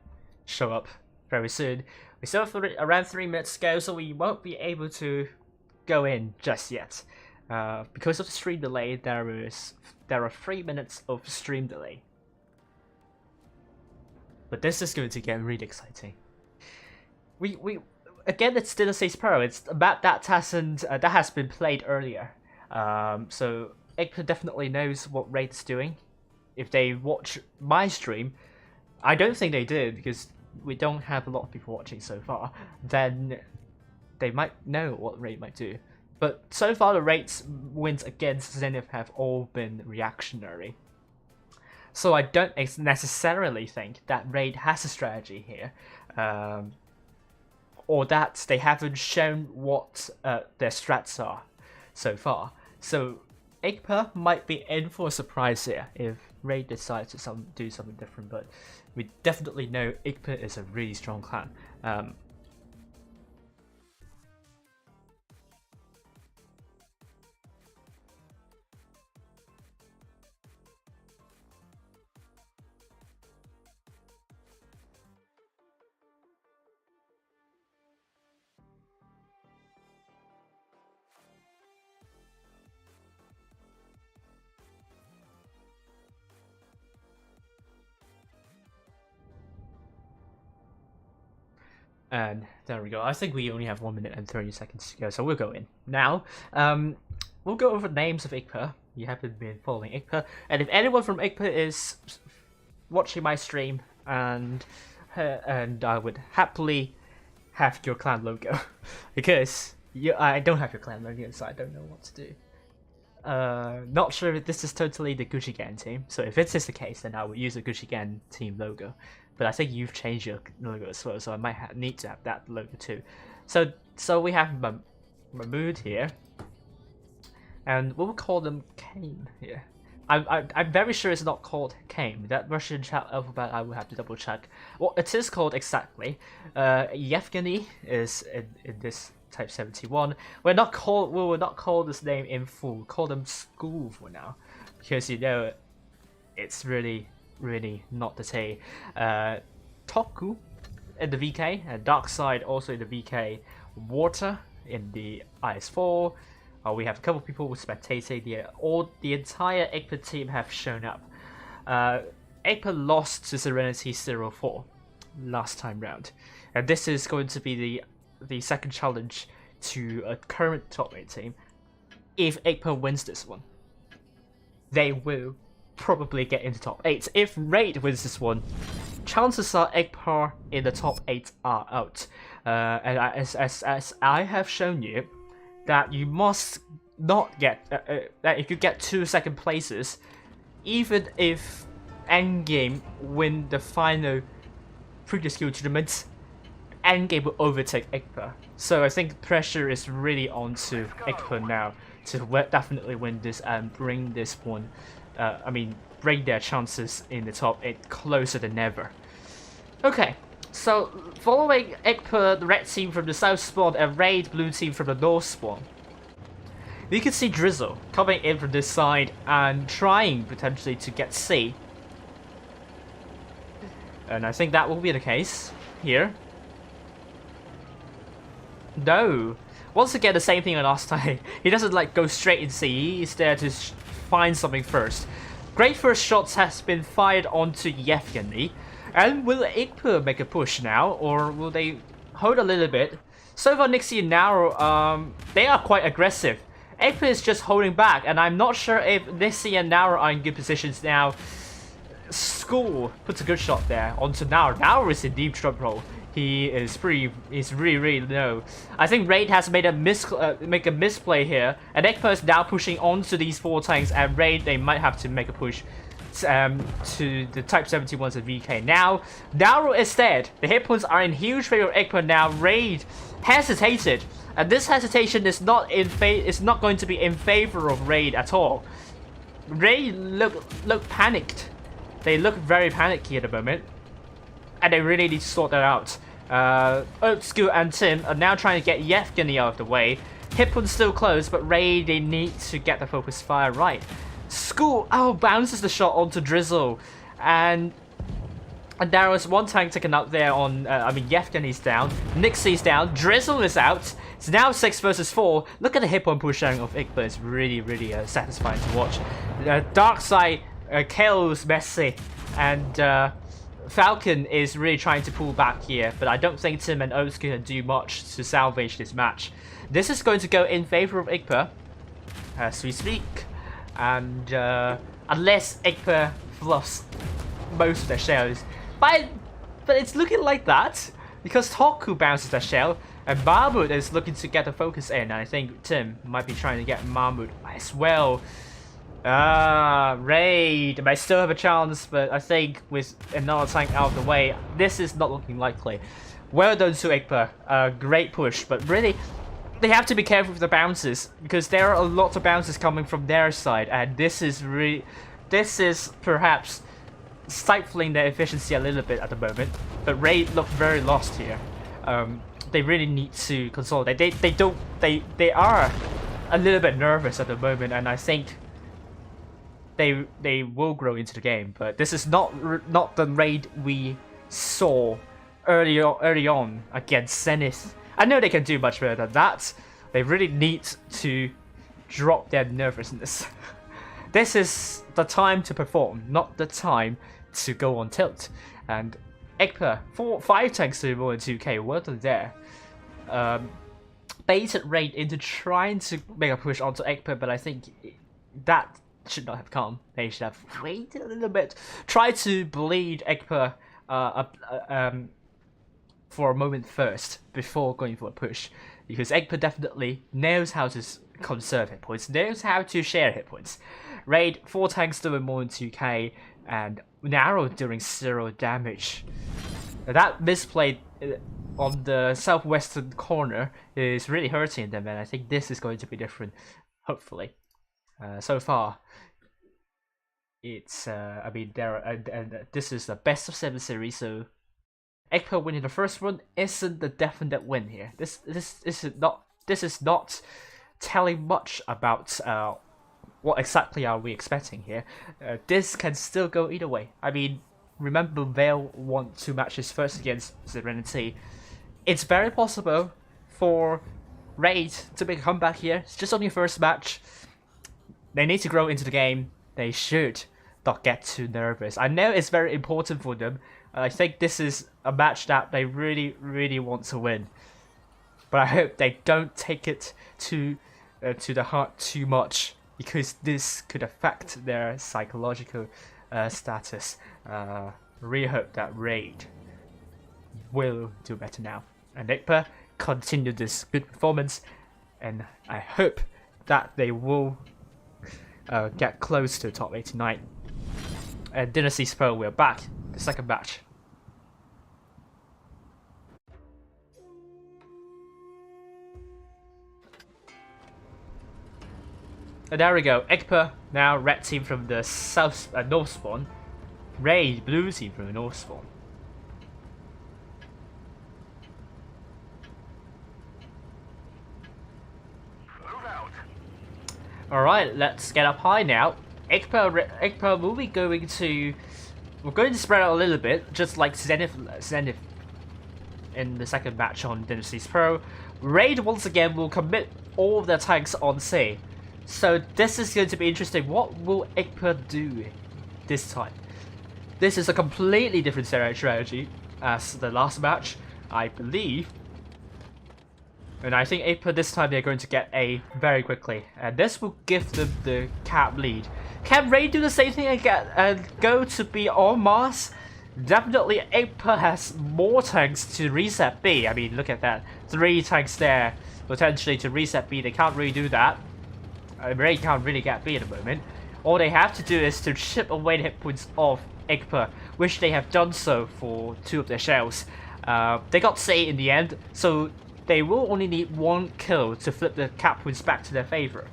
show up very soon. We still have around 3 minutes to go, so we won't be able to go in just yet. Because of the stream delay, there are 3 minutes of stream delay. But this is going to get really exciting. We again, it's still a States Pro. It's a map that has been played earlier. So Egpar definitely knows what Raid's doing. If they watch my stream, I don't think they did because we don't have a lot of people watching so far. Then they might know what Raid might do. But so far, the Raid's wins against Zenith have all been reactionary. So I don't necessarily think that Raid has a strategy here, or that they haven't shown what their strats are so far. So Egpar might be in for a surprise here if Raid decides to do something different, but we definitely know Egpar is a really strong clan. And there we go. I think we only have 1 minute and 30 seconds to go, so we'll go in now. We'll go over the names of Egpar. You haven't been following Egpar, and if anyone from Egpar is watching my stream, and I would happily have your clan logo, because I don't have your clan logo, so I don't know what to do. Not sure if this is totally the Gucci Gang team, so if this is the case, then I will use the Gucci Gang team logo. But I think you've changed your logo as well, so I might need to have that logo too. So we have Mahmood here, and we'll call them Kane here. I'm very sure it's not called Kane. That Russian alphabet I will have to double check. What it is called exactly. Yevgeny is in this Type 71. We will not call this name in full. Call them school for now, because you know it's really not the T. Toku in the VK, and Darkside also in the VK. Water in the IS4. We have a couple people spectating. The entire Egpar team have shown up. Egpar lost to Serenity 04 last time round, and this is going to be the second challenge to a current top 8 team. If Egpar wins this one, they will probably get into top 8. If Raid wins this one, chances are Egpar in the top 8 are out. And as I have shown you, that you must not get that if you get 2 second places, even if Endgame win the final previous skill tournament, Endgame will overtake Egpar. So I think pressure is really onto Egpar now to definitely win this and bring this one. Bring their chances in the top 8 closer than ever. Okay, so following Egpar, the red team from the south spawn, and Raid blue team from the north spawn, we can see Drizzle coming in from this side and trying potentially to get C. And I think that will be the case here. No. once again, the same thing as last time. He doesn't like go straight in C. He's there to find something first. Great first shots has been fired onto Yevgeny. And will Egpar make a push now, or will they hold a little bit? So far, Nixie and Naro, they are quite aggressive. Egpar is just holding back, and I'm not sure if Nixie and Naro are in good positions now. School puts a good shot there onto Naro. Naro is in deep trouble. He's really low. I think Raid has made a misplay here, and Egpar is now pushing onto these 4 tanks, and Raid, they might have to make a push to the Type 71s and VK. Now, Naro is dead. The hit points are in huge favor of Egpar now. Raid hesitated, and this hesitation is not going to be in favor of Raid at all. Raid look panicked. They look very panicky at the moment, and they really need to sort that out. Oatsku and Tim are now trying to get Yevgeny out of the way. Hit points still close, but Raid, they need to get the focus fire right. School, bounces the shot onto Drizzle, and there was 1 tank taken out there on, Yevgeny's down, Nixie's down, Drizzle is out. It's now 6 versus 4. Look at the hit point push down of Egpar. It's really satisfying to watch. Darkside kills Messi, and Falcon is really trying to pull back here, but I don't think Tim and Oats can do much to salvage this match. This is going to go in favor of Egpar as we speak. And unless Egpar fluffs most of their shells, but it's looking like that because Toku bounces their shell and Mahmoud is looking to get the focus in. And I think Tim might be trying to get Mahmoud as well. Raid might still have a chance, but I think with another tank out of the way, this is not looking likely. Well done to Egpar, great push, but really, they have to be careful with the bounces because there are a lot of bounces coming from their side, and this is perhaps stifling their efficiency a little bit at the moment. But Raid look very lost here. They really need to consolidate. They are a little bit nervous at the moment, and I think they will grow into the game. But this is not the Raid we saw early on against Zenith. I know they can do much better than that. They really need to drop their nervousness. This is the time to perform, not the time to go on tilt. And Egpar, 5 tanks to more than 2k, well done there. Baited Raid into trying to make a push onto Egpar, but I think that should not have come. They should have waited a little bit. Try to bleed Egpar for a moment first before going for a push, because Egpar definitely knows how to conserve hit points, knows how to share hit points. Raid, 4 tanks doing more than 2k, and Naro doing 0 damage. That misplay on the southwestern corner is really hurting them, and I think this is going to be different, hopefully. So far, it's this is the best of 7 series, so Egpar winning the first one isn't the definite win here. This is not telling much about what exactly are we expecting here. This can still go either way. I mean, remember Vale won 2 matches first against ZNTH. It's very possible for Raid to make a comeback here. It's just on your first match. They need to grow into the game. They should not get too nervous. I know it's very important for them. I think this is a match that they really want to win. But I hope they don't take it to the heart too much, because this could affect their psychological status. Really hope that Raid will do better now. And Egpar continue this good performance, and I hope that they will get close to the top 89. And Dynasty's Pro, we're back. The second match. And there we go. Egpar, now red team from the south north spawn. Raid, blue team from the north spawn. Move out. Alright, let's get up high now. Egpar will be going to... We're going to spread out a little bit, just like Zenith in the second match on Dynasty's Pro. Raid once again will commit all of their tanks on C. So this is going to be interesting. What will Egpar do this time? This is a completely different strategy as the last match, I believe. And I think Egpar this time they're going to get A very quickly. And this will give them the cap lead. Can Raid do the same thing and go to B en masse? Definitely Egpar has more tanks to reset B. I mean, look at that. 3 tanks there potentially to reset B. They can't really do that. Raid can't really get B at the moment. All they have to do is to chip away the hit points of Egpar, which they have done so for 2 of their shells. They got C in the end, so they will only need 1 kill to flip the cap points back to their favor.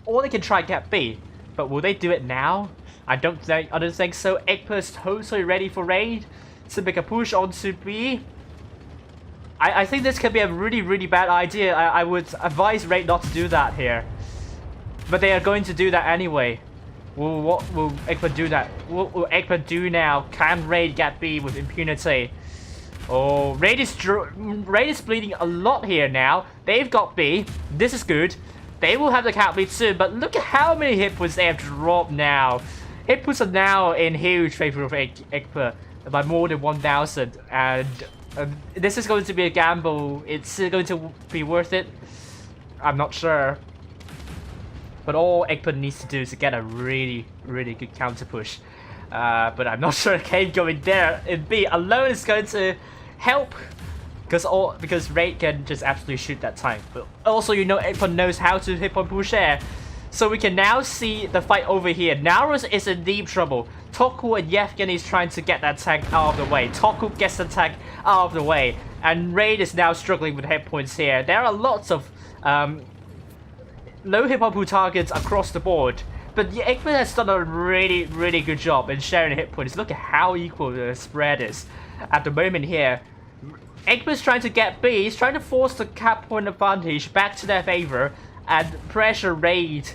Or they can try get B, but will they do it now? I don't think so. Egpar is totally ready for Raid to make a push onto B. I think this could be a really bad idea. I would advise Raid not to do that here. But they are going to do that anyway. What will Egpar do that? What will Egpar do now? Can Raid get B with impunity? Oh, Raid is bleeding a lot here now. They've got B. This is good. They will have the cap lead soon, but look at how many hit points they have dropped now. Hit points are now in huge favor of Egpar by more than 1,000, and this is going to be a gamble. It's going to be worth it. I'm not sure. But all Egpar needs to do is to get a really good counter push. But I'm not sure Kane going there in B alone is going to help. Because Raid can just absolutely shoot that tank. But also, you know, Egpar knows how to hit on push air. So we can now see the fight over here. Naurus is in deep trouble. Toku and Yevgeny is trying to get that tank out of the way. Toku gets the tank out of the way. And Raid is now struggling with hit points here. There are lots of low hip hop targets across the board. But Egpar has done a really good job in sharing hit points. Look at how equal the spread is at the moment here. Egpar is trying to get B. He's trying to force the cap point advantage back to their favor and pressure Raid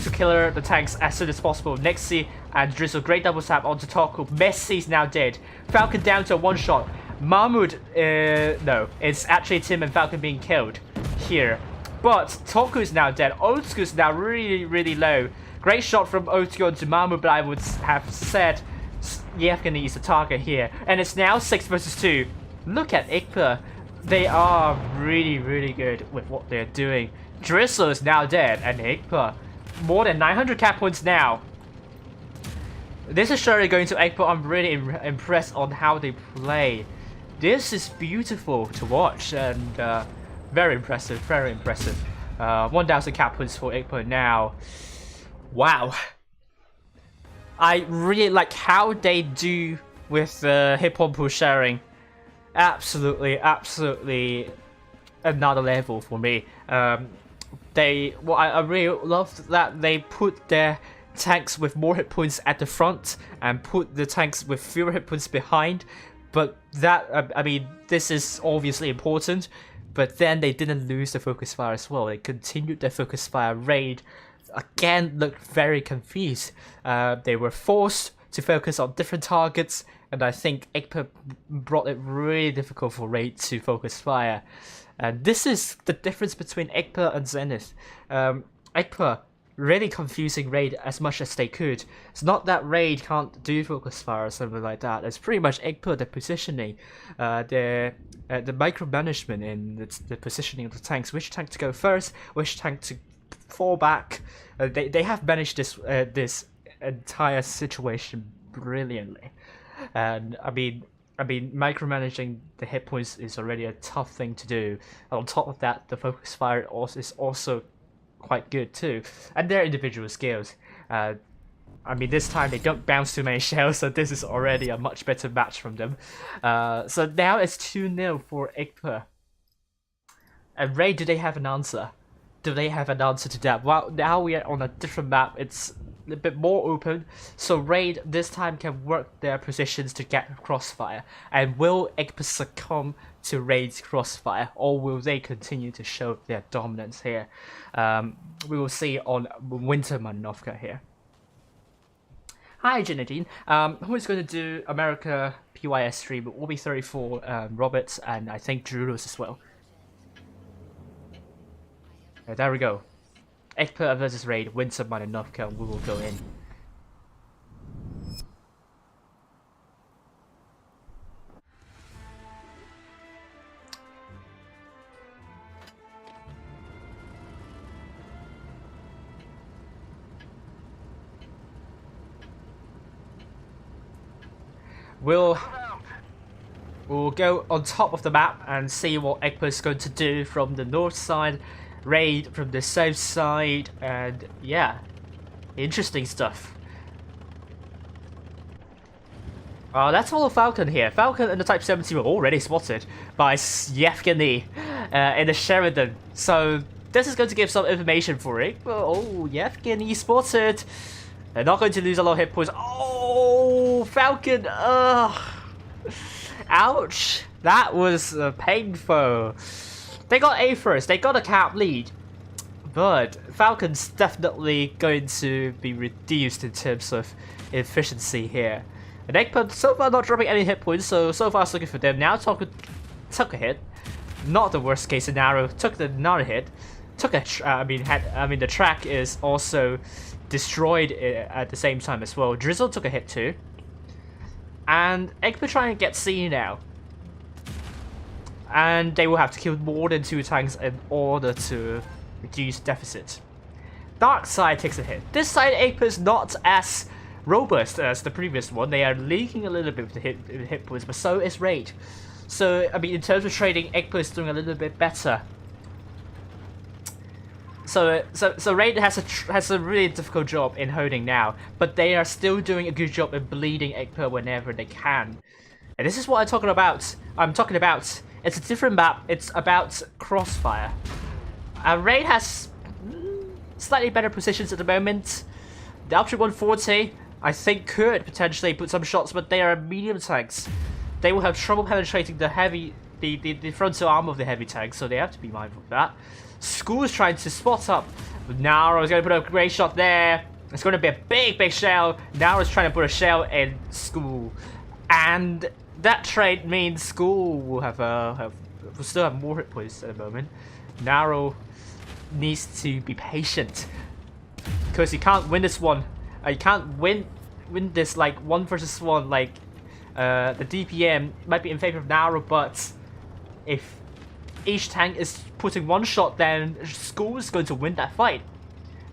to kill the tanks as soon as possible. Nixie and Drizzle, great double tap onto Toku. Messi's now dead. Falcon down to a 1-shot. Mahmoud, no, it's actually Tim and Falcon being killed here. But Toku is now dead. Otsuka is now really low. Great shot from Otsuka onto Mahmoud, but I would have said Yevgeny is the target here. And it's now 6 versus 2. Look at Egpar. They are really good with what they're doing. Drizzle is now dead, and Egpar more than 900 cap points now. This is surely going to Egpar. I'm really impressed on how they play. This is beautiful to watch, and very impressive, 1,000 cap points for Egpar now. Wow. I really like how they do with the hip hop push sharing. Absolutely another level for me. I really love that they put their tanks with more hit points at the front and put the tanks with fewer hit points behind. But that, I mean, this is obviously important. But then they didn't lose the focus fire as well. They continued their focus fire. Raid again looked very confused. They were forced to focus on different targets, and I think Egpar brought it really difficult for Raid to focus fire. And this is the difference between Egpar and Zenith. Egpar really confusing Raid as much as they could. It's not that Raid can't do focus fire or something like that. It's pretty much Egpar, the positioning, the micromanagement in the positioning of the tanks. Which tank to go first, which tank to fall back. They have managed this entire situation brilliantly. And I mean, micromanaging the hit points is already a tough thing to do. On top of that, the focus fire is also quite good too, and their individual skills. I mean, this time they don't bounce too many shells, so this is already a much better match from them. So now it's 2-0 for Egpar. And Raid, do they have an answer? Do they have an answer to that? Well, now we are on a different map. It's a bit more open, so Raid this time can work their positions to get crossfire. And will Egpar succumb to Raid's crossfire, or will they continue to show their dominance here? We will see on Winter Manovka here. Hi Janadine, who is going to do America PYS stream? It will be 34 Roberts and I think Juros as well. There we go. Egpar versus Raid. Win some money, enough kill. We will go in. We'll go on top of the map and see what Egpar is going to do from the north side, Raid from the south side, and yeah, interesting stuff. Let's follow Falcon here. Falcon and the Type 70 were already spotted by Yevgeny in the Sheridan, so this is going to give some information for it. Oh, Yevgeny spotted. They're not going to lose a lot of hit points. Oh, Falcon! Ouch! That was painful. They got A first. They got a cap lead, but Falcon's definitely going to be reduced in terms of efficiency here. And Egpar so far not dropping any hit points, so far it's looking for them. Now took a hit, not the worst case scenario. Took another hit. Took a the track is also destroyed at the same time as well. Drizzle took a hit too. And Egpar trying to get C now. And they will have to kill more than 2 tanks in order to reduce deficit. Dark side takes a hit. This side Egpar is not as robust as the previous one. They are leaking a little bit with the hit points, but so is Raid. So I mean, in terms of trading, Egpar is doing a little bit better. So Raid has a really difficult job in holding now, but they are still doing a good job in bleeding Egpar whenever they can. And this is what I'm talking about. It's a different map. It's about Crossfire. Raid has slightly better positions at the moment. The Ultra 140, I think, could potentially put some shots, but they are medium tanks. They will have trouble penetrating the frontal arm of the heavy tanks, so they have to be mindful of that. School is trying to spot up. Naro is going to put a great shot there. It's going to be a big shell. Naro is trying to put a shell in School, and that trade means School will will still have more hit points at the moment. Naro needs to be patient because he can't win this one. You can't win this like 1 versus 1. Like the DPM might be in favor of Naro, but if each tank is putting 1 shot, then School is going to win that fight.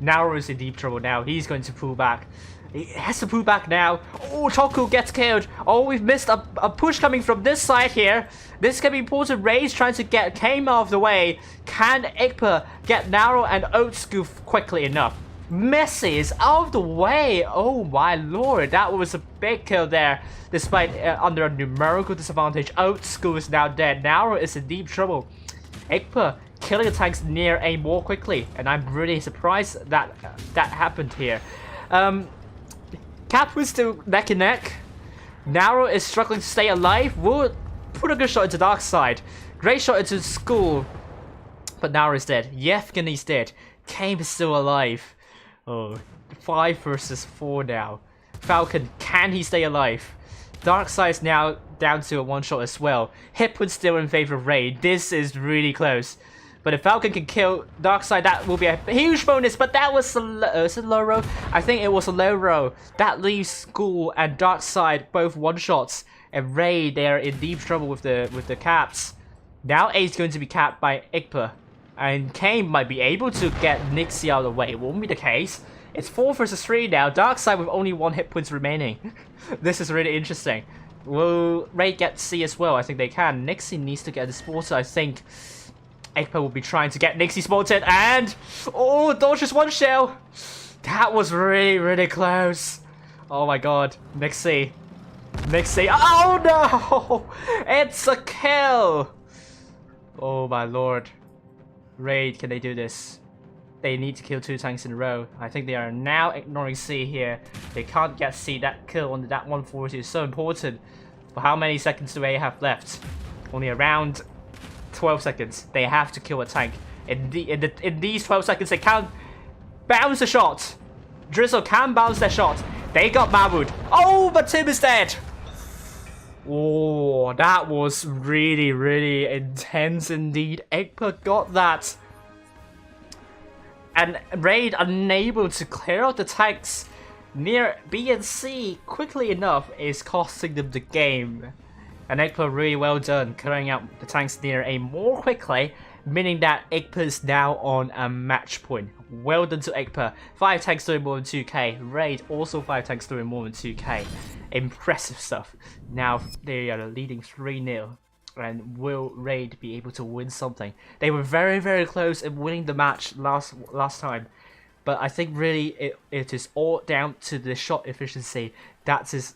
Naro is in deep trouble now. He's going to pull back. He has to pull back now. Oh, Toku gets killed. Oh, we've missed a push coming from this side here. This can be important. Ray's trying to get Kame out of the way. Can Egpar get Naro and Oat School quickly enough? Messi is out of the way. Oh my lord, that was a big kill there. Despite under a numerical disadvantage, Oat School is now dead. Naro is in deep trouble. Egpar killing the tanks near A more quickly, and I'm really surprised that that happened here. Cap was still neck and neck. Naro is struggling to stay alive. Will put a good shot into Dark Side. Great shot into School, but Naro is dead. Yevgeny's dead. Kame is still alive. Oh, 5 versus 4 now. Falcon, can he stay alive? Dark Side's now down to a 1 shot as well. Hipwood's still in favor of Raid. This is really close. But if Falcon can kill Dark Side, that will be a huge bonus. But that was is it low row? I think it was a low row. That leaves School and Dark Side both 1 shots. And Raid, they are in deep trouble with the caps. Now A is going to be capped by Egpar. And Kame might be able to get Nixie out of the way. It won't be the case. It's 4 versus 3 now. Dark Side with only 1 hit points remaining. This is really interesting. Will Raid get C as well? I think they can. Nixie needs to get the spotter. I think Egpar will be trying to get Nixie spotted. And oh, dodges 1 shell. That was really close. Oh my god. Nixie. Oh no! It's a kill. Oh my lord. Raid, can they do this? They need to kill 2 tanks in a row. I think they are now ignoring C here. They can't get C. That kill on that 140 is so important. But how many seconds do they have left? Only around 12 seconds. They have to kill a tank. In these 12 seconds, they can't bounce a shot. Drizzle can bounce their shot. They got Mahmoud. Oh, but Tim is dead. Oh, that was really intense indeed. Egpar got that. And Raid unable to clear out the tanks near B and C quickly enough is costing them the game. And Egpar really well done clearing out the tanks near A more quickly, meaning that Egpar is now on a match point. Well done to Egpar. 5 tanks doing more than 2k. Raid also 5 tanks doing more than 2k. Impressive stuff. Now they are leading 3-0. And will Raid be able to win something? They were very, very close in winning the match last time. But I think really it is all down to the shot efficiency that is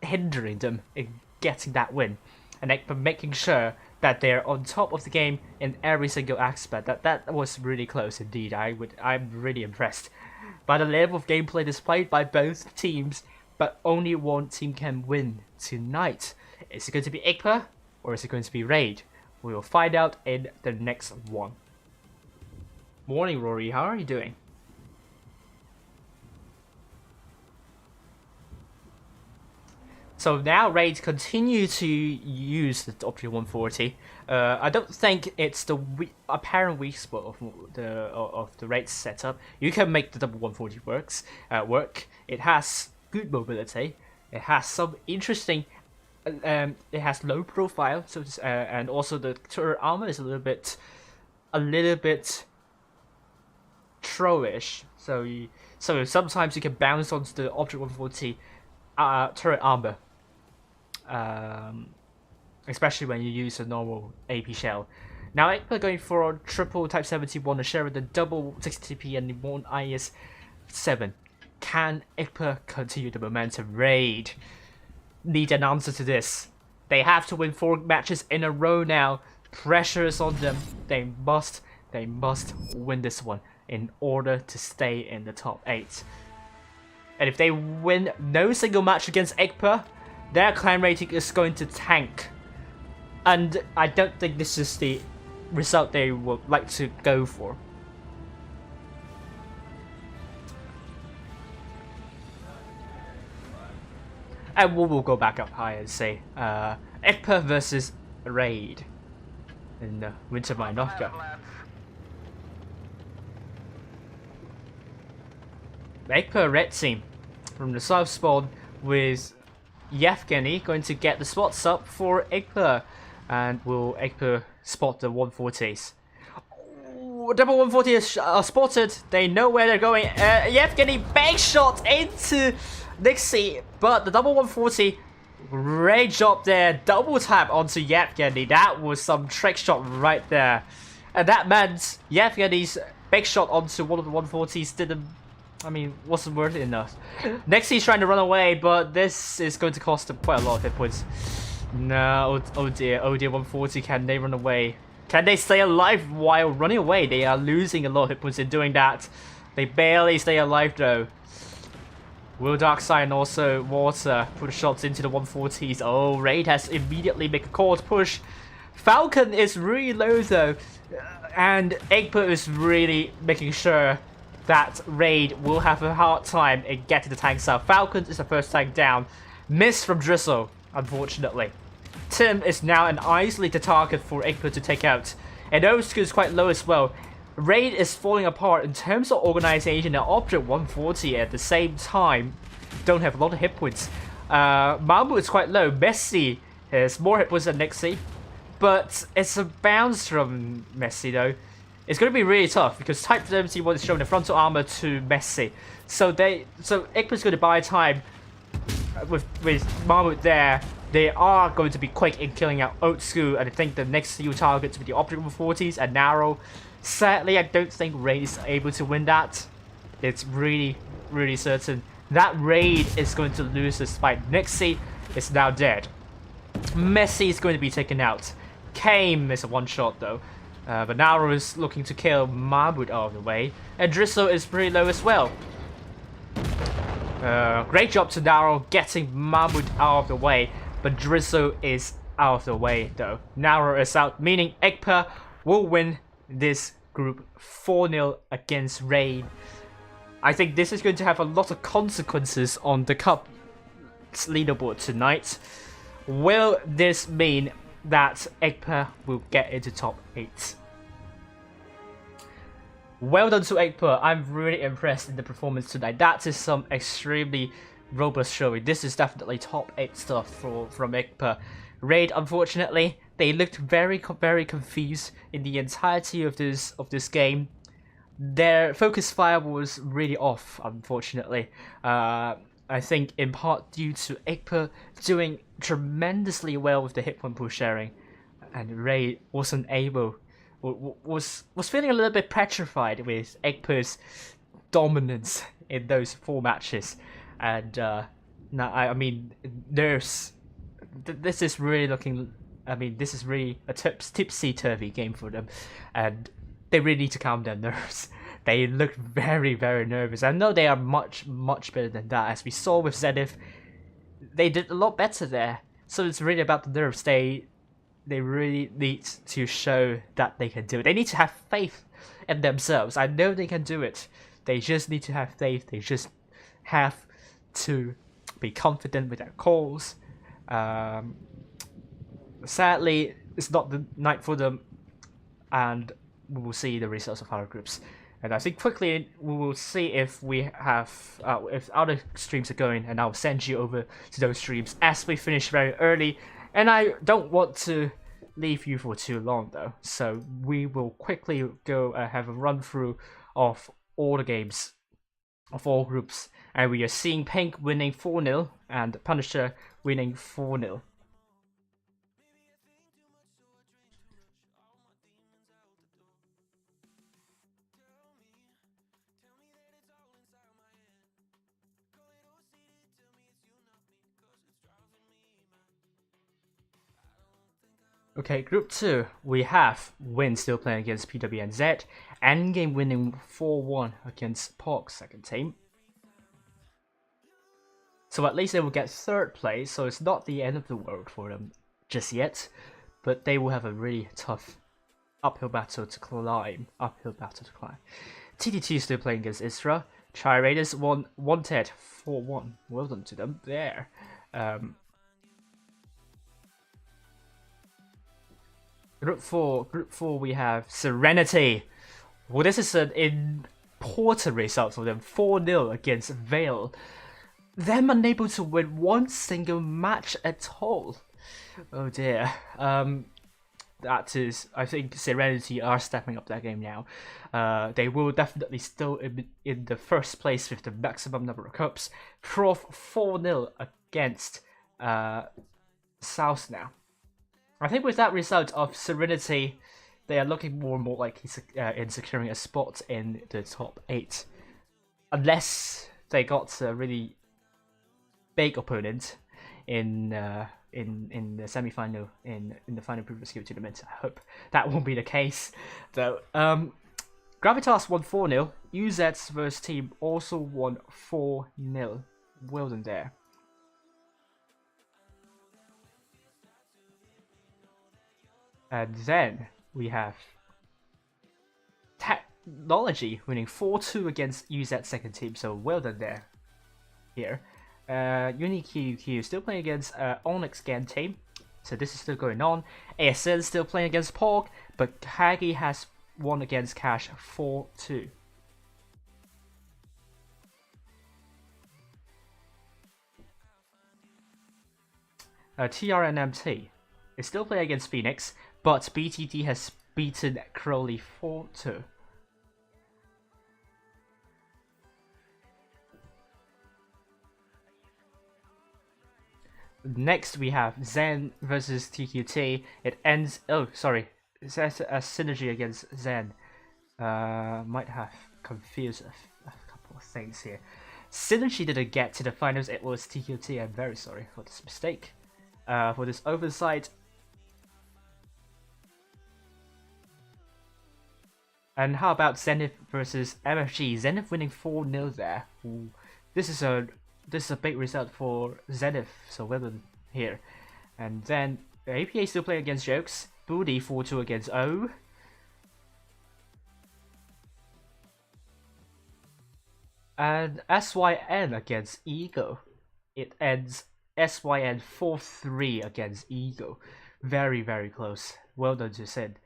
hindering them in getting that win. And Egpar making sure that they're on top of the game in every single aspect. That was really close indeed. I'm really impressed by the level of gameplay displayed by both teams, but only one team can win tonight. Is it going to be Egpar or is it going to be Raid? We will find out in the next one. Morning, Rory. How are you doing? So now Raid continue to use the Option 140. I don't think it's the apparent weak spot of the Raid setup. You can make the double 140 work. It has good mobility. It has some interesting. It has low profile, so and also the turret armor is a little bit throwish. So sometimes you can bounce onto the Object 140 turret armor. Especially when you use a normal AP shell. Now Egpar going for a triple Type 71 to share with the double 60p and one IS-7. Can Egpar continue the momentum? Raid need an answer to this. They have to win 4 matches in a row now. Pressure is on them. They must win this one in order to stay in the top 8. And if they win no single match against Egpar, their clan rating is going to tank. And I don't think this is the result they would like to go for. And we will go back up high and say Egpar versus Raid in the Winter Mine knockout. Egpar red team from the south spawn with Yevgeny going to get the spots up for Egpar. And will Egpar spot the 140s? Oh, double 140 is spotted. They know where they're going. Yevgeny bank shot into Nixie, but the double 140 great job there. Double tap onto Yevgeny. That was some trick shot right there. And that meant Yevgeny's big shot onto one of the 140s wasn't worth it enough. Nixie's trying to run away, but this is going to cost him quite a lot of hit points. No, oh dear, 140, can they run away? Can they stay alive while running away? They are losing a lot of hit points in doing that. They barely stay alive though. Will Darkside and also Water put shots into the 140s. Oh, Raid has immediately make a call to push. Falcon is really low though. And Egpar is really making sure that Raid will have a hard time in getting the tanks out. Falcon is the first tank down. Miss from Drizzle, unfortunately. Tim is now an isolated target for Egpar to take out. And Osk is quite low as well. Raid is falling apart in terms of organization and Object 140 at the same time. Don't have a lot of hit points. Mamu is quite low. Messi has more hit points than Nixie. But it's a bounce from Messi though. It's going to be really tough because Type 71 is showing the frontal armor to Messi. So Egpar's going to buy time with Mahmoud there. They are going to be quick in killing out Old School, and I think the next few targets will be the Object 140s and Narrow. Sadly, I don't think Raid is able to win that. It's really, really certain that Raid is going to lose this fight. Nixie is now dead. Messi is going to be taken out. Kame is a one-shot though. But Narrow is looking to kill Mahmoud out of the way. And Drizzle is pretty low as well. Great job to Narrow getting Mahmoud out of the way. But Drizzle is out of the way though. Narrow is out, meaning Egpar will win this group 4-0 against Raid. I think this is going to have a lot of consequences on the Cup's leaderboard tonight. Will this mean that Egpar will get into top 8? Well done to Egpar. I'm really impressed in the performance tonight. That is some extremely robust showing. This is definitely top 8 stuff from Egpar. Raid, unfortunately, they looked very confused in the entirety of this game. Their focus fire was really off, unfortunately. I think in part due to Egpar doing tremendously well with the hit point pool sharing, and Raid wasn't able. Was feeling a little bit petrified with Egpar's dominance in those 4 matches, and now I mean this is really looking. I mean, this is really a tipsy-turvy game for them, and they really need to calm their nerves. They look very nervous. I know they are much better than that, as we saw with Zenith. They did a lot better there, so it's really about the nerves. They really need to show that they can do it. They need to have faith in themselves. I know they can do it. They just need to have faith. They just have to be confident with their calls. Sadly, it's not the night for them, and we will see the results of our groups. And I think quickly we will see if we have if other streams are going, and I'll send you over to those streams as we finish very early. And I don't want to leave you for too long though, so we will quickly go have a run through of all the games of all groups, and we are seeing Pink winning 4-0 and Punisher winning 4-0. Okay, Group 2, we have Win still playing against PW and Z, Endgame winning 4-1 against POG second team. So at least they will get 3rd place, so it's not the end of the world for them just yet, but they will have a really tough uphill battle to climb. TTT still playing against Isra, Tri Raiders won Wanted 4-1, well done to them there. Group 4 we have Serenity. Well, this is an important result for them, 4-0 against Vale. Them unable to win one single match at all. Oh dear. That is, I think Serenity are stepping up their game now. They will definitely still in the 1st place with the maximum number of cups. Prof 4-0 against South now. I think with that result of Serenity, they are looking more and more like in securing a spot in the top 8. Unless they got a really big opponent in the semi-final, in the final proof of skill tournament. I hope that won't be the case. Though, Gravitas won 4-0. UZ's versus team also won 4-0. Well done there. And then we have Technology winning 4-2 against UZ second team, so well done there. Here, UniQQ still playing against Onyx Gan team, so this is still going on. ASN still playing against POG, but Hagi has won against Cash 4-2. TRNMT is still playing against Phoenix, but BTT has beaten Crowley 4-2. Next we have Zen versus TQT. It ends. Oh, sorry. It says a synergy against Zen. Might have confused a couple of things here. Synergy didn't get to the finals. It was TQT. I'm very sorry for this mistake. For this oversight. And how about Zenith versus MFG? Zenith winning 4-0 there. Ooh. This is a big result for Zenith, so well done here. And then APA still playing against Jokes. Booty 4-2 against O. And SYN against Ego. It ends SYN 4-3 against Ego. Very, very close. Well done to Sid.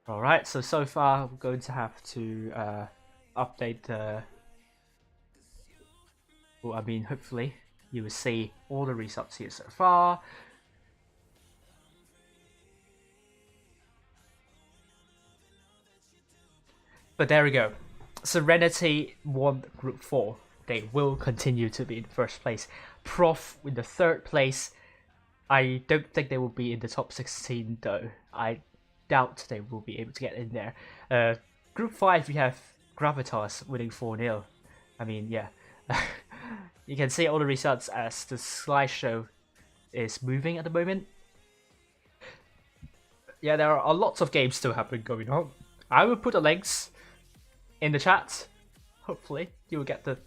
Alright, so far we're going to have to update. Well, I mean, hopefully you will see all the results here so far. But there we go. Serenity won Group 4. They will continue to be in first place. Prof in the third place. I don't think they will be in the top 16 though. I doubt they will be able to get in there. Group 5 we have Gravitas winning 4-0. I mean, yeah. You can see all the results as the slideshow is moving at the moment. Yeah, there are lots of games still happening going on. I will put the links in the chat. Hopefully you will get the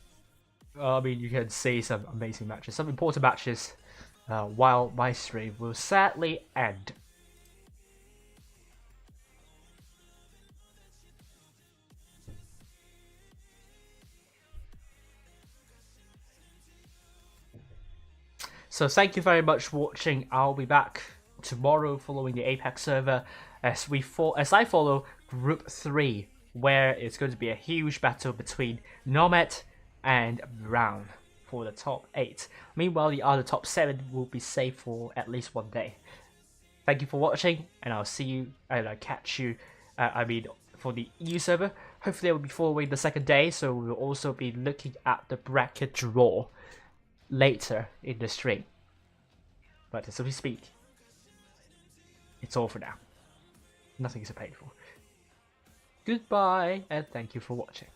I mean, you can see some amazing matches, some important matches, while my stream will sadly end. So thank you very much for watching. I'll be back tomorrow following the Apex server as I follow Group 3, where it's going to be a huge battle between Nomad and Brown for the top 8. Meanwhile, the other top 7 will be safe for at least one day. Thank you for watching, and I'll see you and I'll catch you. For the EU server, hopefully I will be following the second day, so we'll also be looking at the bracket draw later in the stream. But as we speak, it's all for now. Nothing is painful. Goodbye, and thank you for watching.